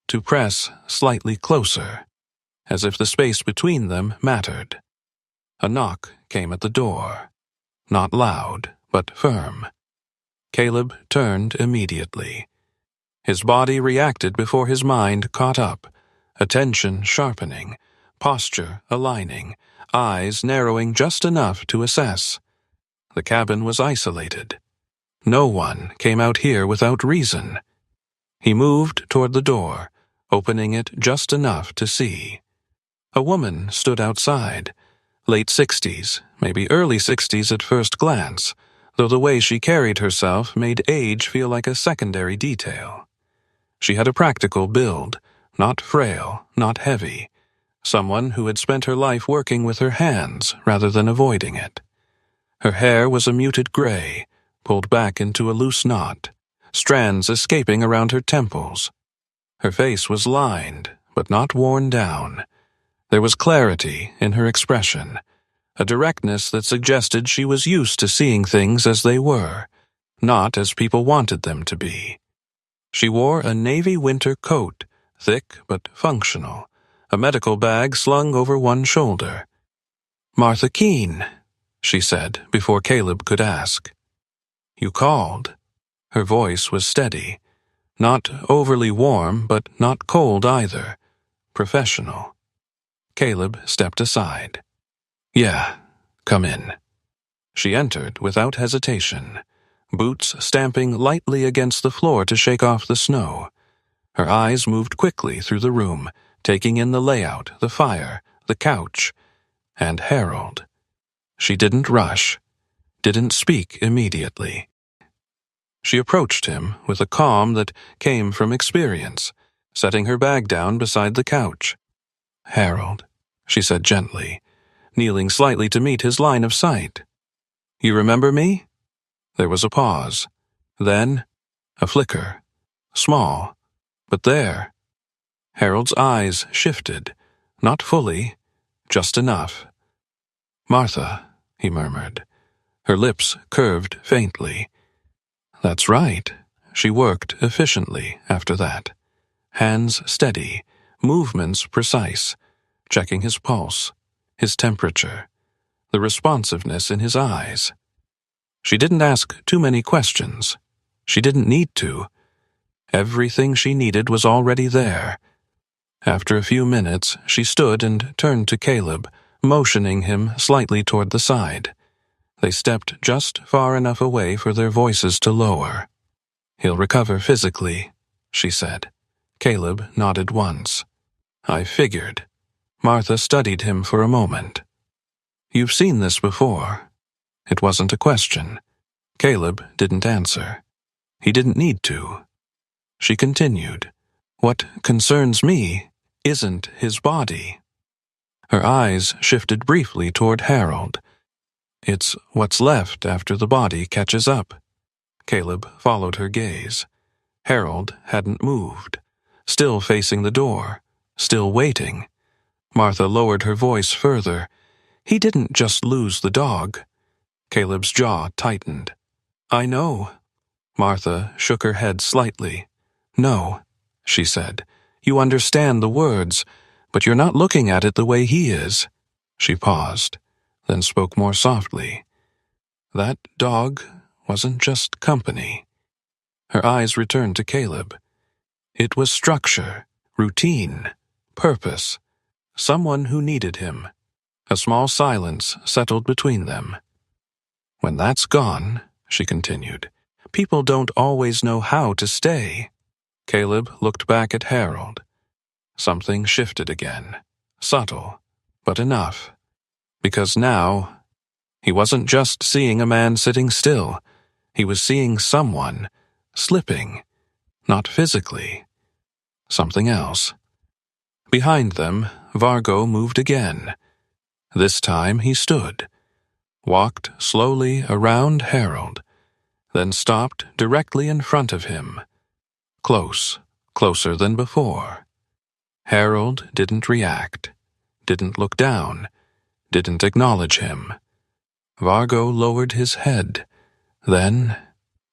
to press slightly closer, as if the space between them mattered. A knock came at the door. Not loud, but firm. Caleb turned immediately. His body reacted before his mind caught up, attention sharpening, posture aligning, eyes narrowing just enough to assess. The cabin was isolated. No one came out here without reason. He moved toward the door, opening it just enough to see. A woman stood outside. Late 60s, maybe early 60s at first glance, though the way she carried herself made age feel like a secondary detail. She had a practical build, not frail, not heavy. Someone who had spent her life working with her hands rather than avoiding it. Her hair was a muted gray, pulled back into a loose knot, strands escaping around her temples. Her face was lined, but not worn down. There was clarity in her expression, a directness that suggested she was used to seeing things as they were, not as people wanted them to be. She wore a navy winter coat, thick but functional, a medical bag slung over one shoulder. "Martha Keene," she said before Caleb could ask. "You called." Her voice was steady, not overly warm, but not cold either, professional. Caleb stepped aside. "Yeah, come in." She entered without hesitation, boots stamping lightly against the floor to shake off the snow. Her eyes moved quickly through the room, taking in the layout, the fire, the couch, and Harold. She didn't rush, didn't speak immediately. She approached him with a calm that came from experience, setting her bag down beside the couch. "Harold," she said gently, kneeling slightly to meet his line of sight. "You remember me?" There was a pause. Then, a flicker. Small, but there. Harold's eyes shifted. Not fully, just enough. "Martha," he murmured. Her lips curved faintly. That's right. She worked efficiently after that. Hands steady, movements precise, checking his pulse, his temperature, the responsiveness in his eyes. She didn't ask too many questions. She didn't need to. Everything she needed was already there. After a few minutes, she stood and turned to Caleb, motioning him slightly toward the side. They stepped just far enough away for their voices to lower. "He'll recover physically," she said. Caleb nodded once. "I figured." Martha studied him for a moment. "You've seen this before." It wasn't a question. Caleb didn't answer. He didn't need to. She continued. "What concerns me isn't his body." Her eyes shifted briefly toward Harold. "It's what's left after the body catches up." Caleb followed her gaze. Harold hadn't moved, still facing the door, still waiting. Martha lowered her voice further. "He didn't just lose the dog." Caleb's jaw tightened. "I know." Martha shook her head slightly. "No," she said. "You understand the words, but you're not looking at it the way he is." She paused, then spoke more softly. "That dog wasn't just company." Her eyes returned to Caleb. It was structure, routine, purpose, someone who needed him. A small silence settled between them. "When that's gone," she continued, "people don't always know how to stay." Caleb looked back at Harold. Something shifted again, subtle, but enough. Because now, he wasn't just seeing a man sitting still. He was seeing someone slipping, not physically. Something else. Behind them, Vargo moved again. This time he stood, walked slowly around Harold, then stopped directly in front of him. Close, closer than before. Harold didn't react, didn't look down, didn't acknowledge him. Vargo lowered his head, then,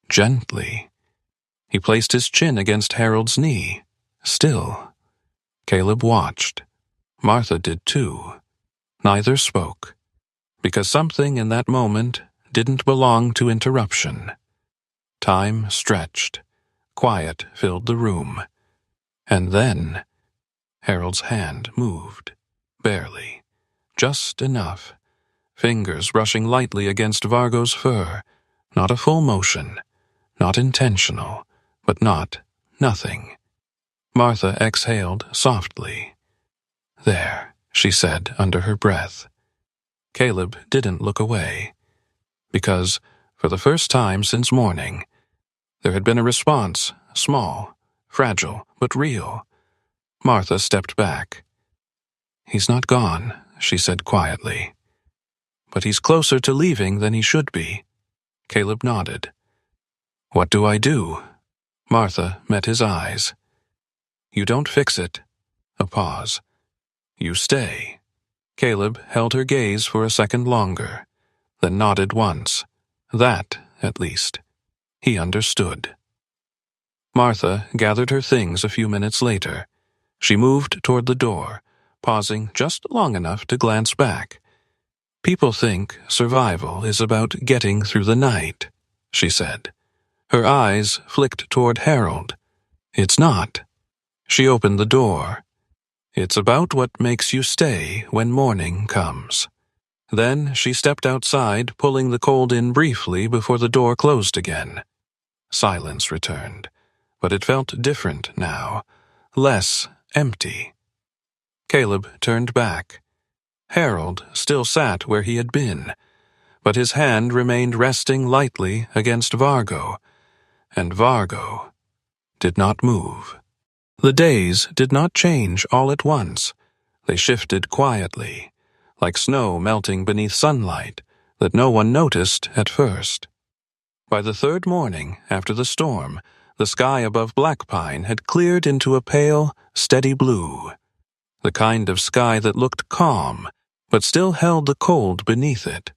gently, he placed his chin against Harold's knee, still. Caleb watched. Martha did too. Neither spoke, because something in that moment didn't belong to interruption. Time stretched. Quiet filled the room. And then, Harold's hand moved, barely, just enough, fingers brushing lightly against Vargo's fur, not a full motion, not intentional, but not nothing. Martha exhaled softly. "There," she said under her breath. Caleb didn't look away, because, for the first time since morning, there had been a response, small, fragile, but real. Martha stepped back. "He's not gone," she said quietly. "But he's closer to leaving than he should be." Caleb nodded. "What do I do?" Martha met his eyes. "You don't fix it." A pause. "You stay." Caleb held her gaze for a second longer, then nodded once. That, at least, he understood. Martha gathered her things a few minutes later. She moved toward the door, pausing just long enough to glance back. "People think survival is about getting through the night," she said. Her eyes flicked toward Harold. "It's not." She opened the door. "It's about what makes you stay when morning comes." Then she stepped outside, pulling the cold in briefly before the door closed again. Silence returned, but it felt different now, less empty. Caleb turned back. Harold still sat where he had been, but his hand remained resting lightly against Vargo. and Vargo did not move. The days did not change all at once. They shifted quietly, like snow melting beneath sunlight that no one noticed at first. By the third morning after the storm, the sky above Blackpine had cleared into a pale, steady blue, the kind of sky that looked calm, but still held the cold beneath it.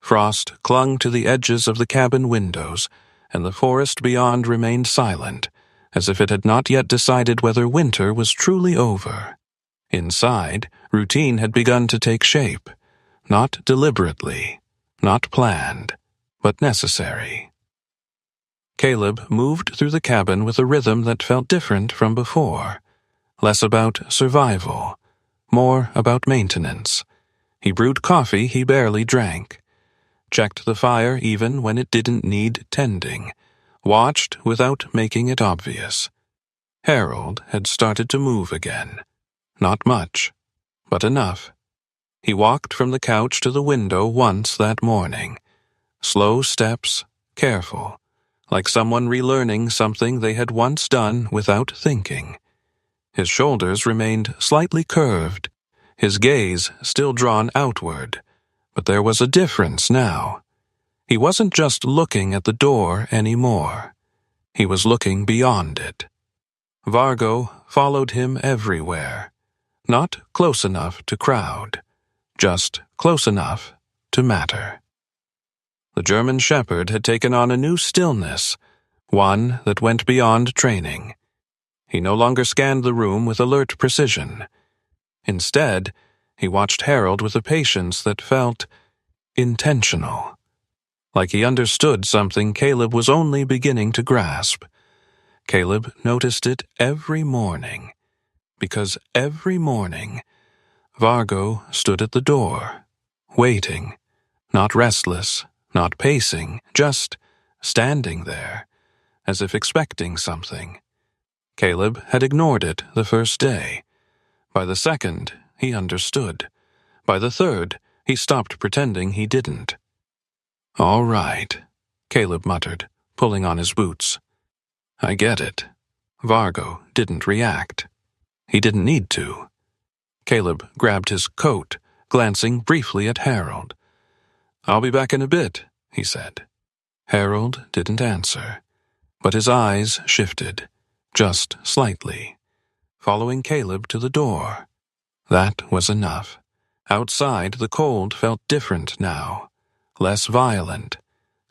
Frost clung to the edges of the cabin windows, and the forest beyond remained silent, as if it had not yet decided whether winter was truly over. Inside, routine had begun to take shape, not deliberately, not planned, but necessary. Caleb moved through the cabin with a rhythm that felt different from before, less about survival, more about maintenance. He brewed coffee he barely drank, checked the fire even when it didn't need tending, watched without making it obvious. Harold had started to move again. Not much, but enough. He walked from the couch to the window once that morning. Slow steps, careful, like someone relearning something they had once done without thinking. His shoulders remained slightly curved, his gaze still drawn outward, but there was a difference now. He wasn't just looking at the door anymore. He was looking beyond it. Vargo followed him everywhere, not close enough to crowd, just close enough to matter. The German Shepherd had taken on a new stillness, one that went beyond training. He no longer scanned the room with alert precision. Instead, he watched Harold with a patience that felt intentional, like he understood something Caleb was only beginning to grasp. Caleb noticed it every morning, because every morning, Vargo stood at the door, waiting, not restless, not pacing, just standing there, as if expecting something. Caleb had ignored it the first day. By the second, he understood. By the third, he stopped pretending he didn't. "All right," Caleb muttered, pulling on his boots. "I get it." Vargo didn't react. He didn't need to. Caleb grabbed his coat, glancing briefly at Harold. "I'll be back in a bit," he said. Harold didn't answer, but his eyes shifted, just slightly, following Caleb to the door. That was enough. Outside, the cold felt different now, less violent,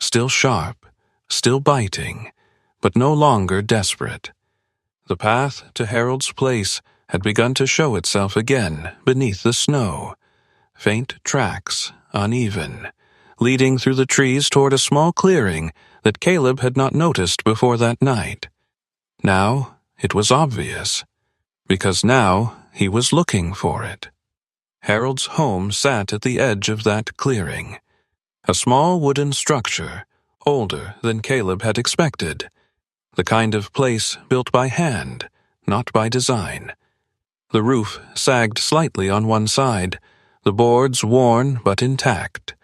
still sharp, still biting, but no longer desperate. The path to Harold's place had begun to show itself again beneath the snow, faint tracks, uneven, leading through the trees toward a small clearing that Caleb had not noticed before that night. Now it was obvious, because now he was looking for it. Harold's home sat at the edge of that clearing, a small wooden structure, older than Caleb had expected, the kind of place built by hand, not by design. The roof sagged slightly on one side, the boards worn but intact,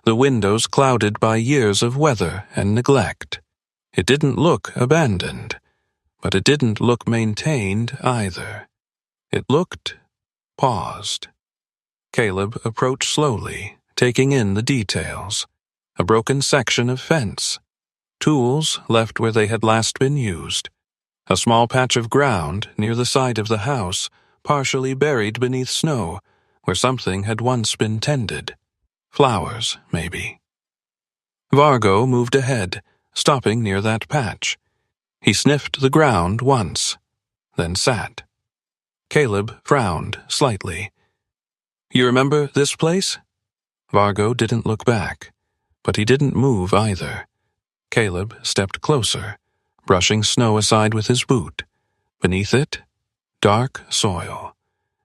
the windows clouded by years of weather and neglect. It didn't look abandoned, but it didn't look maintained either. It looked paused. Caleb approached slowly, taking in the details. A broken section of fence, tools left where they had last been used, a small patch of ground near the side of the house, partially buried beneath snow, where something had once been tended. Flowers, maybe. Vargo moved ahead, stopping near that patch. He sniffed the ground once, then sat. Caleb frowned slightly. "You remember this place?" Vargo didn't look back, but he didn't move either. Caleb stepped closer, brushing snow aside with his boot. Beneath it, dark soil,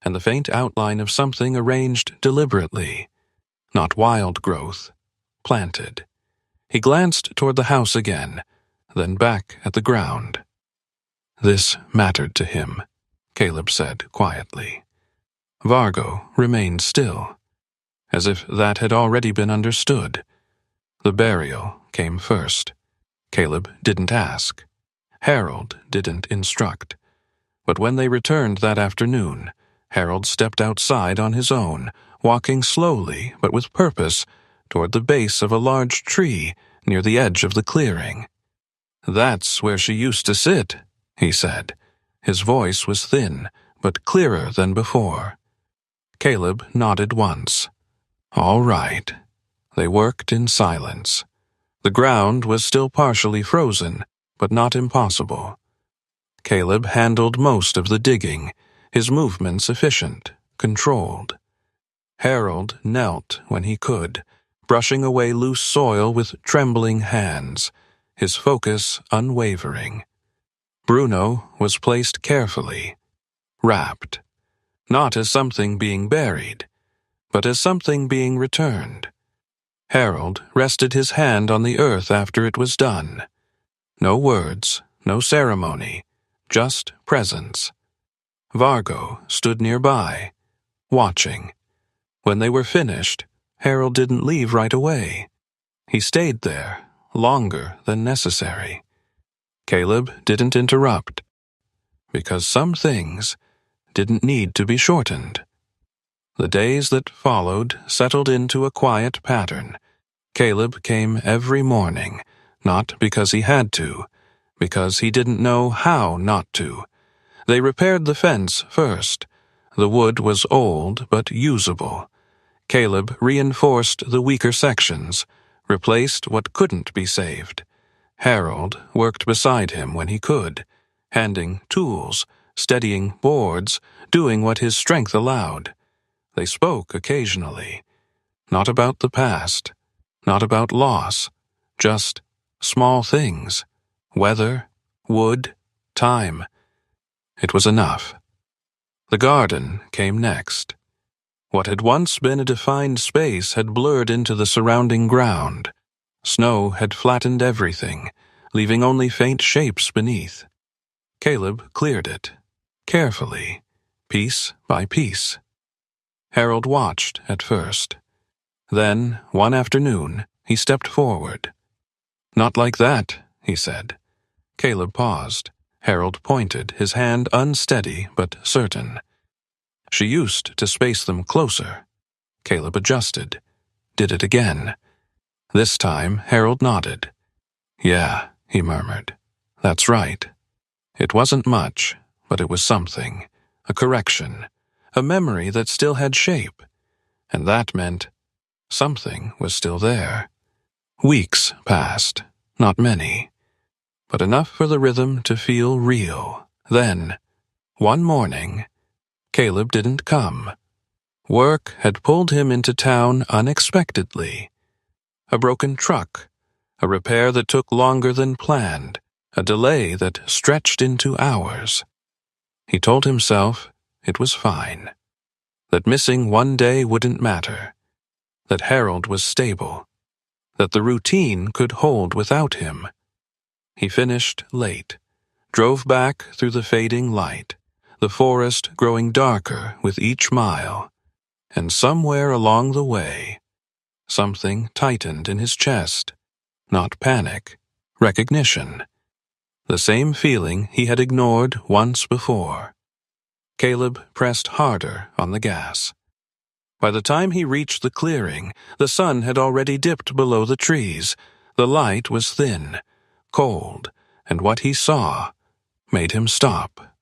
and the faint outline of something arranged deliberately. Not wild growth, planted. He glanced toward the house again, then back at the ground. "This mattered to him," Caleb said quietly. Vargo remained still, as if that had already been understood. The burial came first. Caleb didn't ask. Harold didn't instruct. But when they returned that afternoon, Harold stepped outside on his own, walking slowly but with purpose toward the base of a large tree near the edge of the clearing. "That's where she used to sit," he said. His voice was thin, but clearer than before. Caleb nodded once. All right. They worked in silence. The ground was still partially frozen, but not impossible. Caleb handled most of the digging, his movements efficient, controlled. Harold knelt when he could, brushing away loose soil with trembling hands, his focus unwavering. Bruno was placed carefully, wrapped, not as something being buried, but as something being returned. Harold rested his hand on the earth after it was done. No words, no ceremony, just presence. Vargo stood nearby, watching. When they were finished, Harold didn't leave right away. He stayed there, longer than necessary. Caleb didn't interrupt, because some things didn't need to be shortened. The days that followed settled into a quiet pattern. Caleb came every morning, not because he had to, because he didn't know how not to. They repaired the fence first. The wood was old but usable. Caleb reinforced the weaker sections, replaced what couldn't be saved. Harold worked beside him when he could, handing tools, steadying boards, doing what his strength allowed. They spoke occasionally, not about the past, not about loss, just small things, weather, wood, time. It was enough. The garden came next. What had once been a defined space had blurred into the surrounding ground. Snow had flattened everything, leaving only faint shapes beneath. Caleb cleared it, carefully, piece by piece. Harold watched at first. Then, one afternoon, he stepped forward. "Not like that," he said. Caleb paused. Harold pointed, his hand unsteady but certain. "She used to space them closer." Caleb adjusted, did it again. This time, Harold nodded. "Yeah," he murmured. "That's right." It wasn't much, but it was something. A correction. A memory that still had shape. And that meant something was still there. Weeks passed, not many, but enough for the rhythm to feel real. Then, one morning, Caleb didn't come. Work had pulled him into town unexpectedly. A broken truck, a repair that took longer than planned, a delay that stretched into hours. He told himself it was fine, that missing one day wouldn't matter, that Harold was stable, that the routine could hold without him. He finished late, drove back through the fading light, the forest growing darker with each mile, and somewhere along the way, something tightened in his chest. Not panic, recognition. The same feeling he had ignored once before. Caleb pressed harder on the gas. By the time he reached the clearing, the sun had already dipped below the trees. The light was thin, cold, and what he saw made him stop.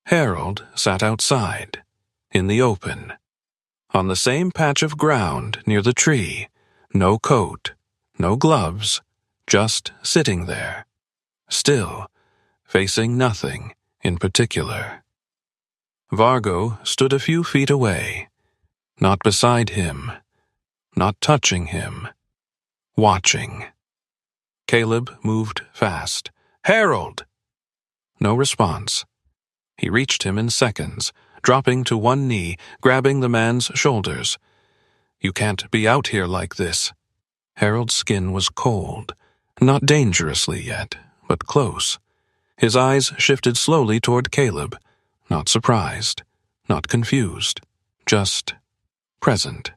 Harold sat outside, in the open, on the same patch of ground near the tree, no coat, no gloves, just sitting there, still, facing nothing in particular. Vargo stood a few feet away, not beside him, not touching him, watching. Caleb moved fast. "Harold!" No response. He reached him in seconds, dropping to one knee, grabbing the man's shoulders. "You can't be out here like this." Harold's skin was cold, not dangerously yet, but close. His eyes shifted slowly toward Caleb, not surprised, not confused, just present.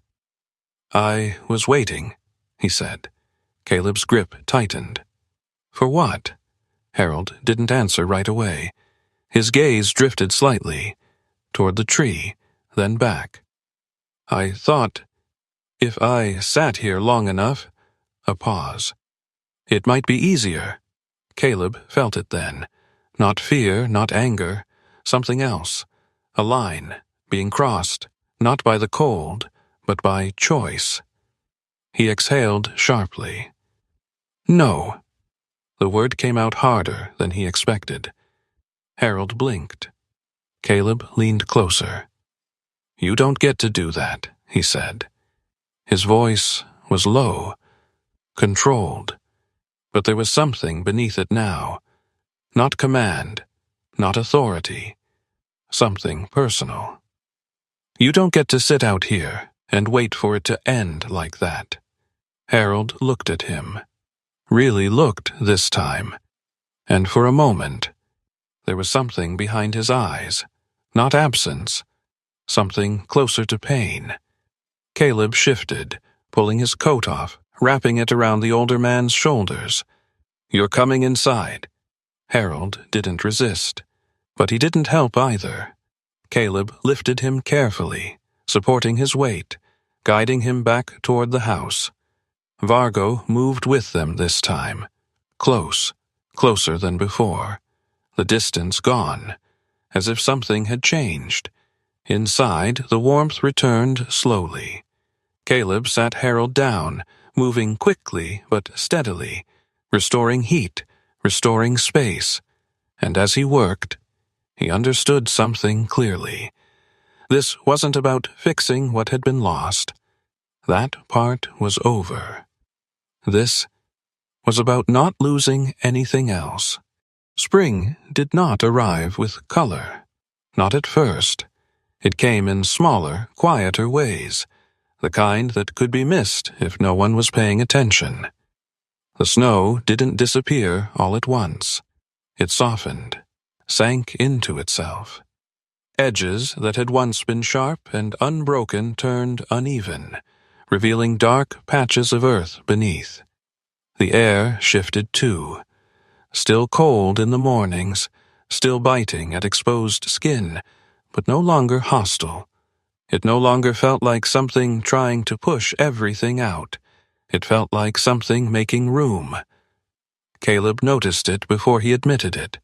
"I was waiting," he said. Caleb's grip tightened. For what? Harold didn't answer right away. His gaze drifted slightly, toward the tree, then back. I thought, if I sat here long enough, a pause. It might be easier. Caleb felt it then. Not fear, not anger, something else. A line, being crossed, not by the cold, but by choice. He exhaled sharply. No. The word came out harder than he expected. Harold blinked. Caleb leaned closer. You don't get to do that, he said. His voice was low, controlled, but there was something beneath it now. Not command, not authority, something personal. You don't get to sit out here and wait for it to end like that. Harold looked at him. Really looked this time. And for a moment, there was something behind his eyes, not absence, something closer to pain. Caleb shifted, pulling his coat off, wrapping it around the older man's shoulders. You're coming inside. Harold didn't resist, but he didn't help either. Caleb lifted him carefully, supporting his weight, guiding him back toward the house. Vargo moved with them this time, closer than before, the distance gone, as if something had changed. Inside, the warmth returned slowly. Caleb sat Harold down, moving quickly but steadily, restoring heat, restoring space, and as he worked, he understood something clearly. This wasn't about fixing what had been lost. That part was over. This was about not losing anything else. Spring did not arrive with color. Not at first. It came in smaller, quieter ways, the kind that could be missed if no one was paying attention. The snow didn't disappear all at once. It softened, sank into itself. Edges that had once been sharp and unbroken turned uneven, revealing dark patches of earth beneath. The air shifted too. Still cold in the mornings, still biting at exposed skin, but no longer hostile. It no longer felt like something trying to push everything out. It felt like something making room. Caleb noticed it before he admitted it.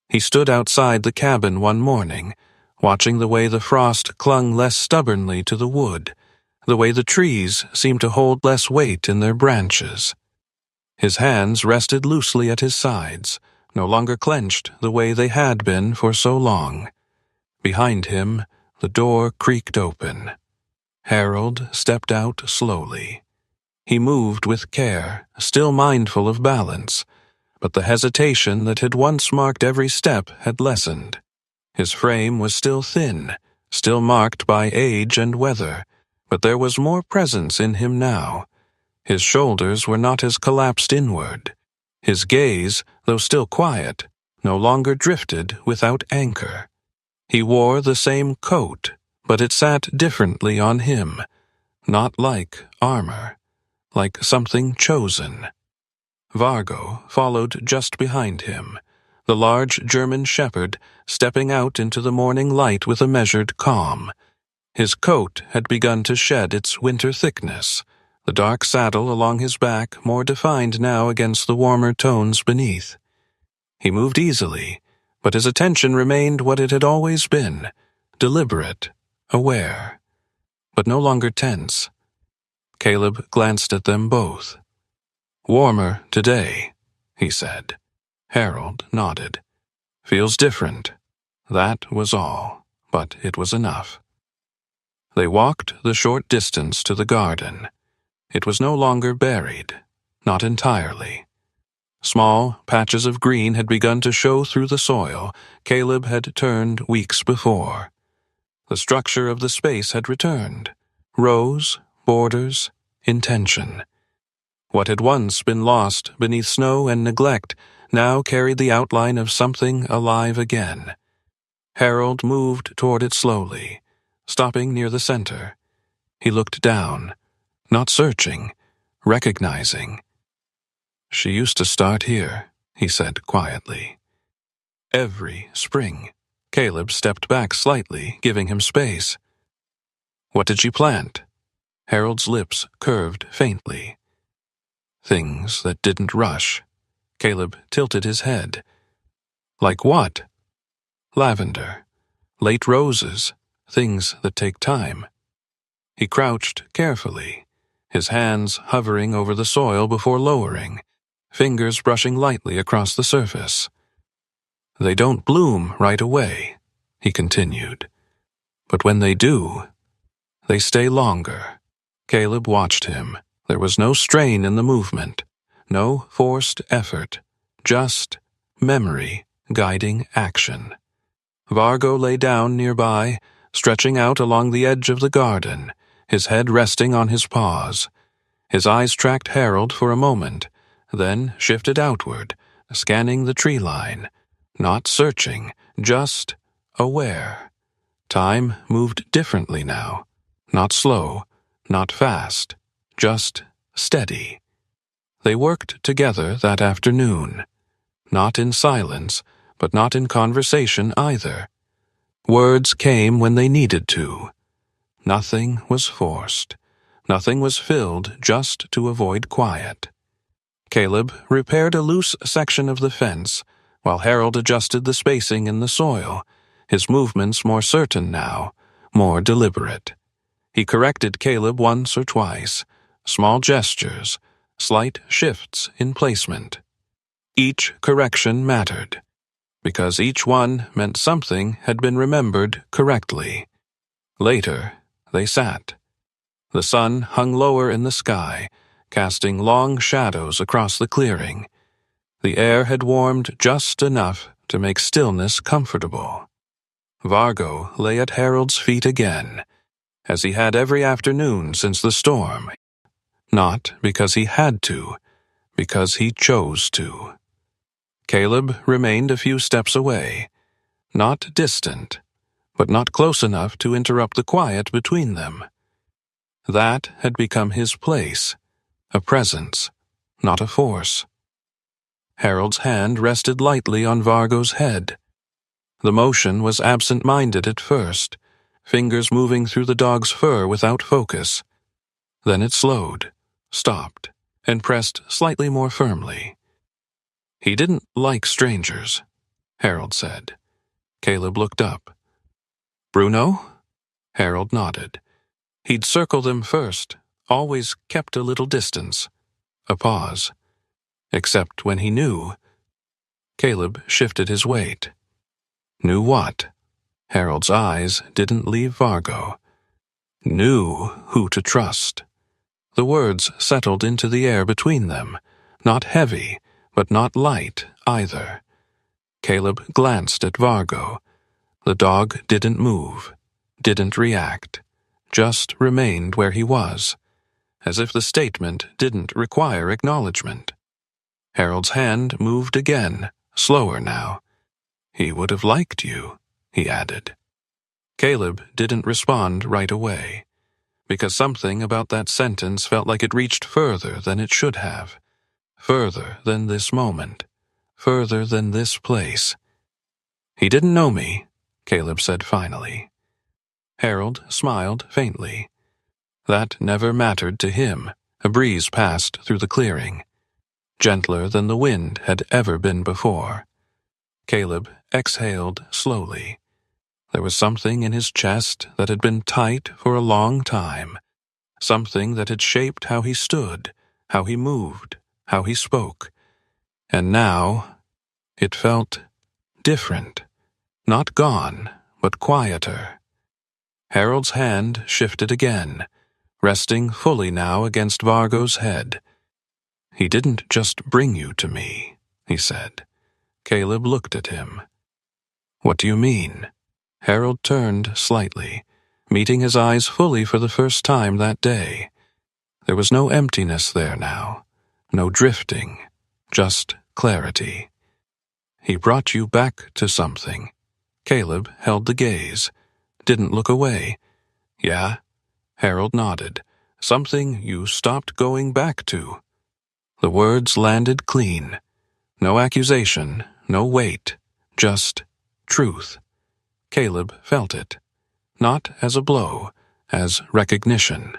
He stood outside the cabin one morning, watching the way the frost clung less stubbornly to the wood, the way the trees seemed to hold less weight in their branches. His hands rested loosely at his sides, no longer clenched the way they had been for so long. Behind him, the door creaked open. Harold stepped out slowly. He moved with care, still mindful of balance, but the hesitation that had once marked every step had lessened. His frame was still thin, still marked by age and weather, but there was more presence in him now. His shoulders were not as collapsed inward. His gaze, though still quiet, no longer drifted without anchor. He wore the same coat, but it sat differently on him, not like armor, like something chosen. Vargo followed just behind him, the large German shepherd stepping out into the morning light with a measured calm. His coat had begun to shed its winter thickness, the dark saddle along his back more defined now against the warmer tones beneath. He moved easily, but his attention remained what it had always been, deliberate, aware, but no longer tense. Caleb glanced at them both. Warmer today, he said. Harold nodded. Feels different. That was all, but it was enough. They walked the short distance to the garden. It was no longer buried, not entirely. Small patches of green had begun to show through the soil Caleb had turned weeks before. The structure of the space had returned. Rows, borders, intention. What had once been lost beneath snow and neglect now carried the outline of something alive again. Harold moved toward it slowly, stopping near the center. He looked down, not searching, recognizing. She used to start here, he said quietly. Every spring. Caleb stepped back slightly, giving him space. What did she plant? Harold's lips curved faintly. Things that didn't rush. Caleb tilted his head. Like what? Lavender. Late roses. Things that take time. He crouched carefully, his hands hovering over the soil before lowering, fingers brushing lightly across the surface. They don't bloom right away, he continued. But when they do, they stay longer. Caleb watched him. There was no strain in the movement, no forced effort, just memory guiding action. Vargo lay down nearby, stretching out along the edge of the garden, his head resting on his paws. His eyes tracked Harold for a moment, then shifted outward, scanning the tree line. Not searching, just aware. Time moved differently now. Not slow, not fast, just steady. They worked together that afternoon. Not in silence, but not in conversation either. Words came when they needed to. Nothing was forced. Nothing was filled just to avoid quiet. Caleb repaired a loose section of the fence, while Harold adjusted the spacing in the soil, his movements more certain now, more deliberate. He corrected Caleb once or twice, small gestures, slight shifts in placement. Each correction mattered, because each one meant something had been remembered correctly. Later, they sat. The sun hung lower in the sky, casting long shadows across the clearing. The air had warmed just enough to make stillness comfortable. Vargo lay at Harold's feet again, as he had every afternoon since the storm. Not because he had to, because he chose to. Caleb remained a few steps away, not distant, but not close enough to interrupt the quiet between them. That had become his place, a presence, not a force. Harold's hand rested lightly on Vargo's head. The motion was absent-minded at first, fingers moving through the dog's fur without focus. Then it slowed, stopped, and pressed slightly more firmly. He didn't like strangers, Harold said. Caleb looked up. Bruno? Harold nodded. He'd circle them first, always kept a little distance. A pause. Except when he knew. Caleb shifted his weight. Knew what? Harold's eyes didn't leave Vargo. Knew who to trust. The words settled into the air between them, not heavy, but not light either. Caleb glanced at Vargo. The dog didn't move, didn't react, just remained where he was, as if the statement didn't require acknowledgement. Harold's hand moved again, slower now. He would have liked you, he added. Caleb didn't respond right away, because something about that sentence felt like it reached further than it should have, further than this moment, further than this place. He didn't know me, Caleb said finally. Harold smiled faintly. That never mattered to him. A breeze passed through the clearing, gentler than the wind had ever been before. Caleb exhaled slowly. There was something in his chest that had been tight for a long time, something that had shaped how he stood, how he moved, how he spoke. And now it felt different, not gone, but quieter. Harold's hand shifted again, resting fully now against Vargo's head. He didn't just bring you to me, he said. Caleb looked at him. What do you mean? Harold turned slightly, meeting his eyes fully for the first time that day. There was no emptiness there now, no drifting, just clarity. He brought you back to something. Caleb held the gaze, didn't look away. Yeah? Harold nodded. Something you stopped going back to. The words landed clean. No accusation, no weight, just truth. Caleb felt it. Not as a blow, as recognition.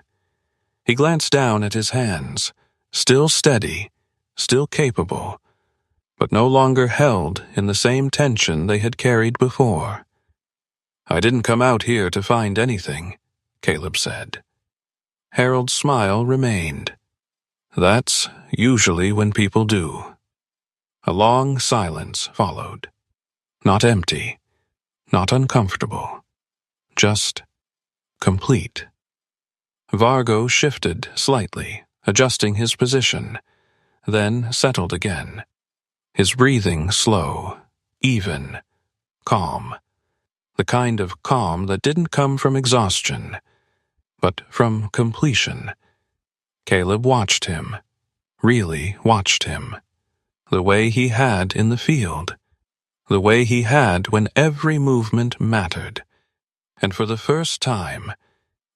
He glanced down at his hands, still steady, still capable, but no longer held in the same tension they had carried before. "I didn't come out here to find anything," Caleb said. Harold's smile remained. "That's usually when people do." A long silence followed. Not empty, not uncomfortable, just complete. Vargo shifted slightly, adjusting his position, then settled again. His breathing slow, even, calm. The kind of calm that didn't come from exhaustion, but from completion. Caleb watched him, really watched him. The way he had in the field. The way he had when every movement mattered. And for the first time,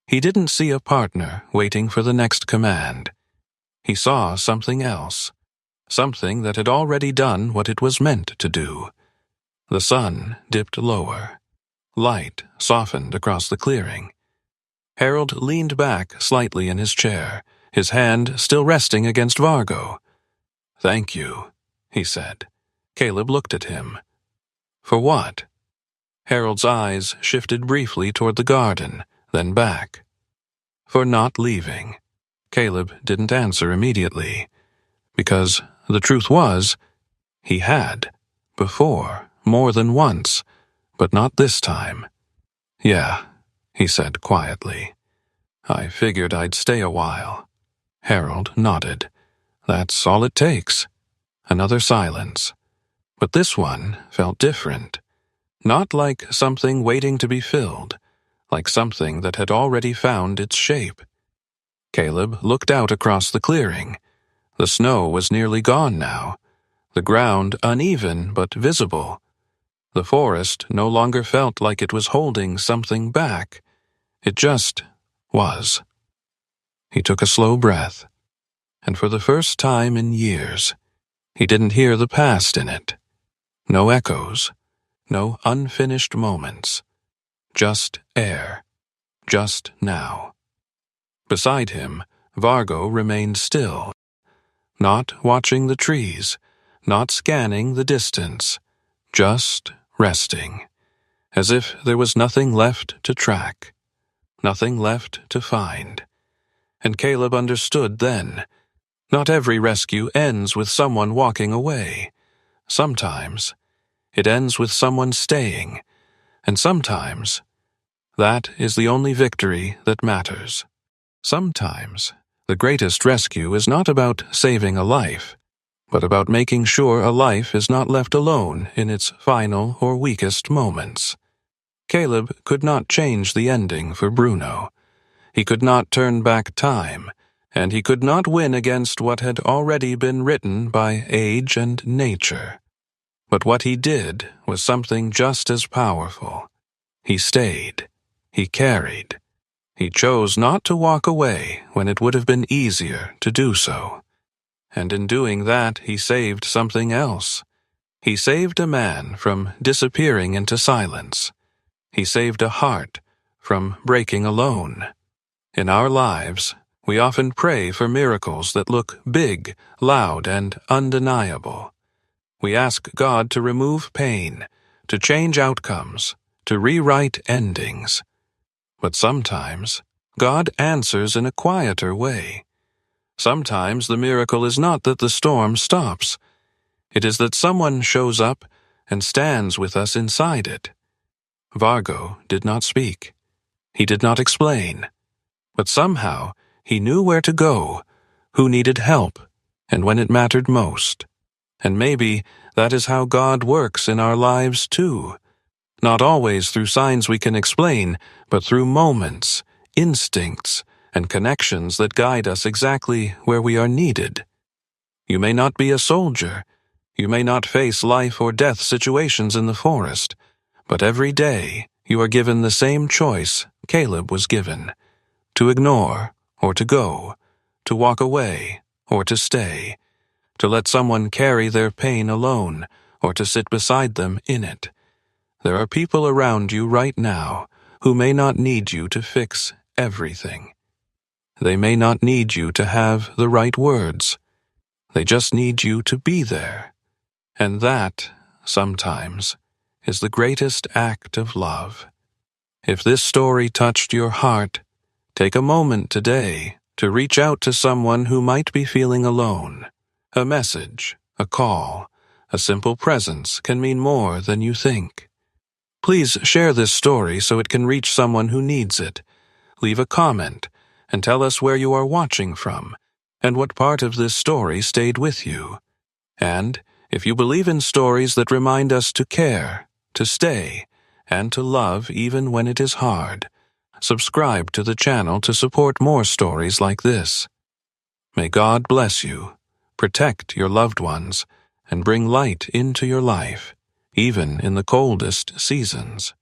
he didn't see a partner waiting for the next command. He saw something else, something that had already done what it was meant to do. The sun dipped lower. Light softened across the clearing. Harold leaned back slightly in his chair, his hand still resting against Vargo. "Thank you," he said. Caleb looked at him. "For what?" Harold's eyes shifted briefly toward the garden, then back. "For not leaving." Caleb didn't answer immediately, because the truth was, he had, before, more than once, but not this time. "Yeah," he said quietly. "I figured I'd stay a while." Harold nodded. "That's all it takes." Another silence. But this one felt different. Not like something waiting to be filled, like something that had already found its shape. Caleb looked out across the clearing. The snow was nearly gone now, the ground uneven but visible. The forest no longer felt like it was holding something back. It just was. He took a slow breath, and for the first time in years, he didn't hear the past in it. No echoes, no unfinished moments. Just air, just now. Beside him, Vargo remained still, not watching the trees, not scanning the distance, just resting, as if there was nothing left to track, nothing left to find. And Caleb understood then. Not every rescue ends with someone walking away. Sometimes it ends with someone staying, and sometimes that is the only victory that matters. Sometimes the greatest rescue is not about saving a life, but about making sure a life is not left alone in its final or weakest moments. Caleb could not change the ending for Bruno. He could not turn back time, and he could not win against what had already been written by age and nature. But what he did was something just as powerful. He stayed. He carried. He chose not to walk away when it would have been easier to do so. And in doing that, he saved something else. He saved a man from disappearing into silence. He saved a heart from breaking alone. In our lives, we often pray for miracles that look big, loud, and undeniable. We ask God to remove pain, to change outcomes, to rewrite endings. But sometimes, God answers in a quieter way. Sometimes the miracle is not that the storm stops. It is that someone shows up and stands with us inside it. Vargo did not speak. He did not explain. But somehow, he knew where to go, who needed help, and when it mattered most. And maybe that is how God works in our lives too. Not always through signs we can explain, but through moments, instincts, and connections that guide us exactly where we are needed. You may not be a soldier. You may not face life or death situations in the forest. But every day, you are given the same choice Caleb was given. To ignore or to go, to walk away or to stay. to let someone carry their pain alone, or to sit beside them in it. There are people around you right now who may not need you to fix everything. They may not need you to have the right words. They just need you to be there. And that, sometimes, is the greatest act of love. If this story touched your heart, take a moment today to reach out to someone who might be feeling alone. A message, a call, a simple presence can mean more than you think. Please share this story so it can reach someone who needs it. Leave a comment and tell us where you are watching from and what part of this story stayed with you. And if you believe in stories that remind us to care, to stay, and to love even when it is hard, subscribe to the channel to support more stories like this. May God bless you, protect your loved ones, and bring light into your life, even in the coldest seasons.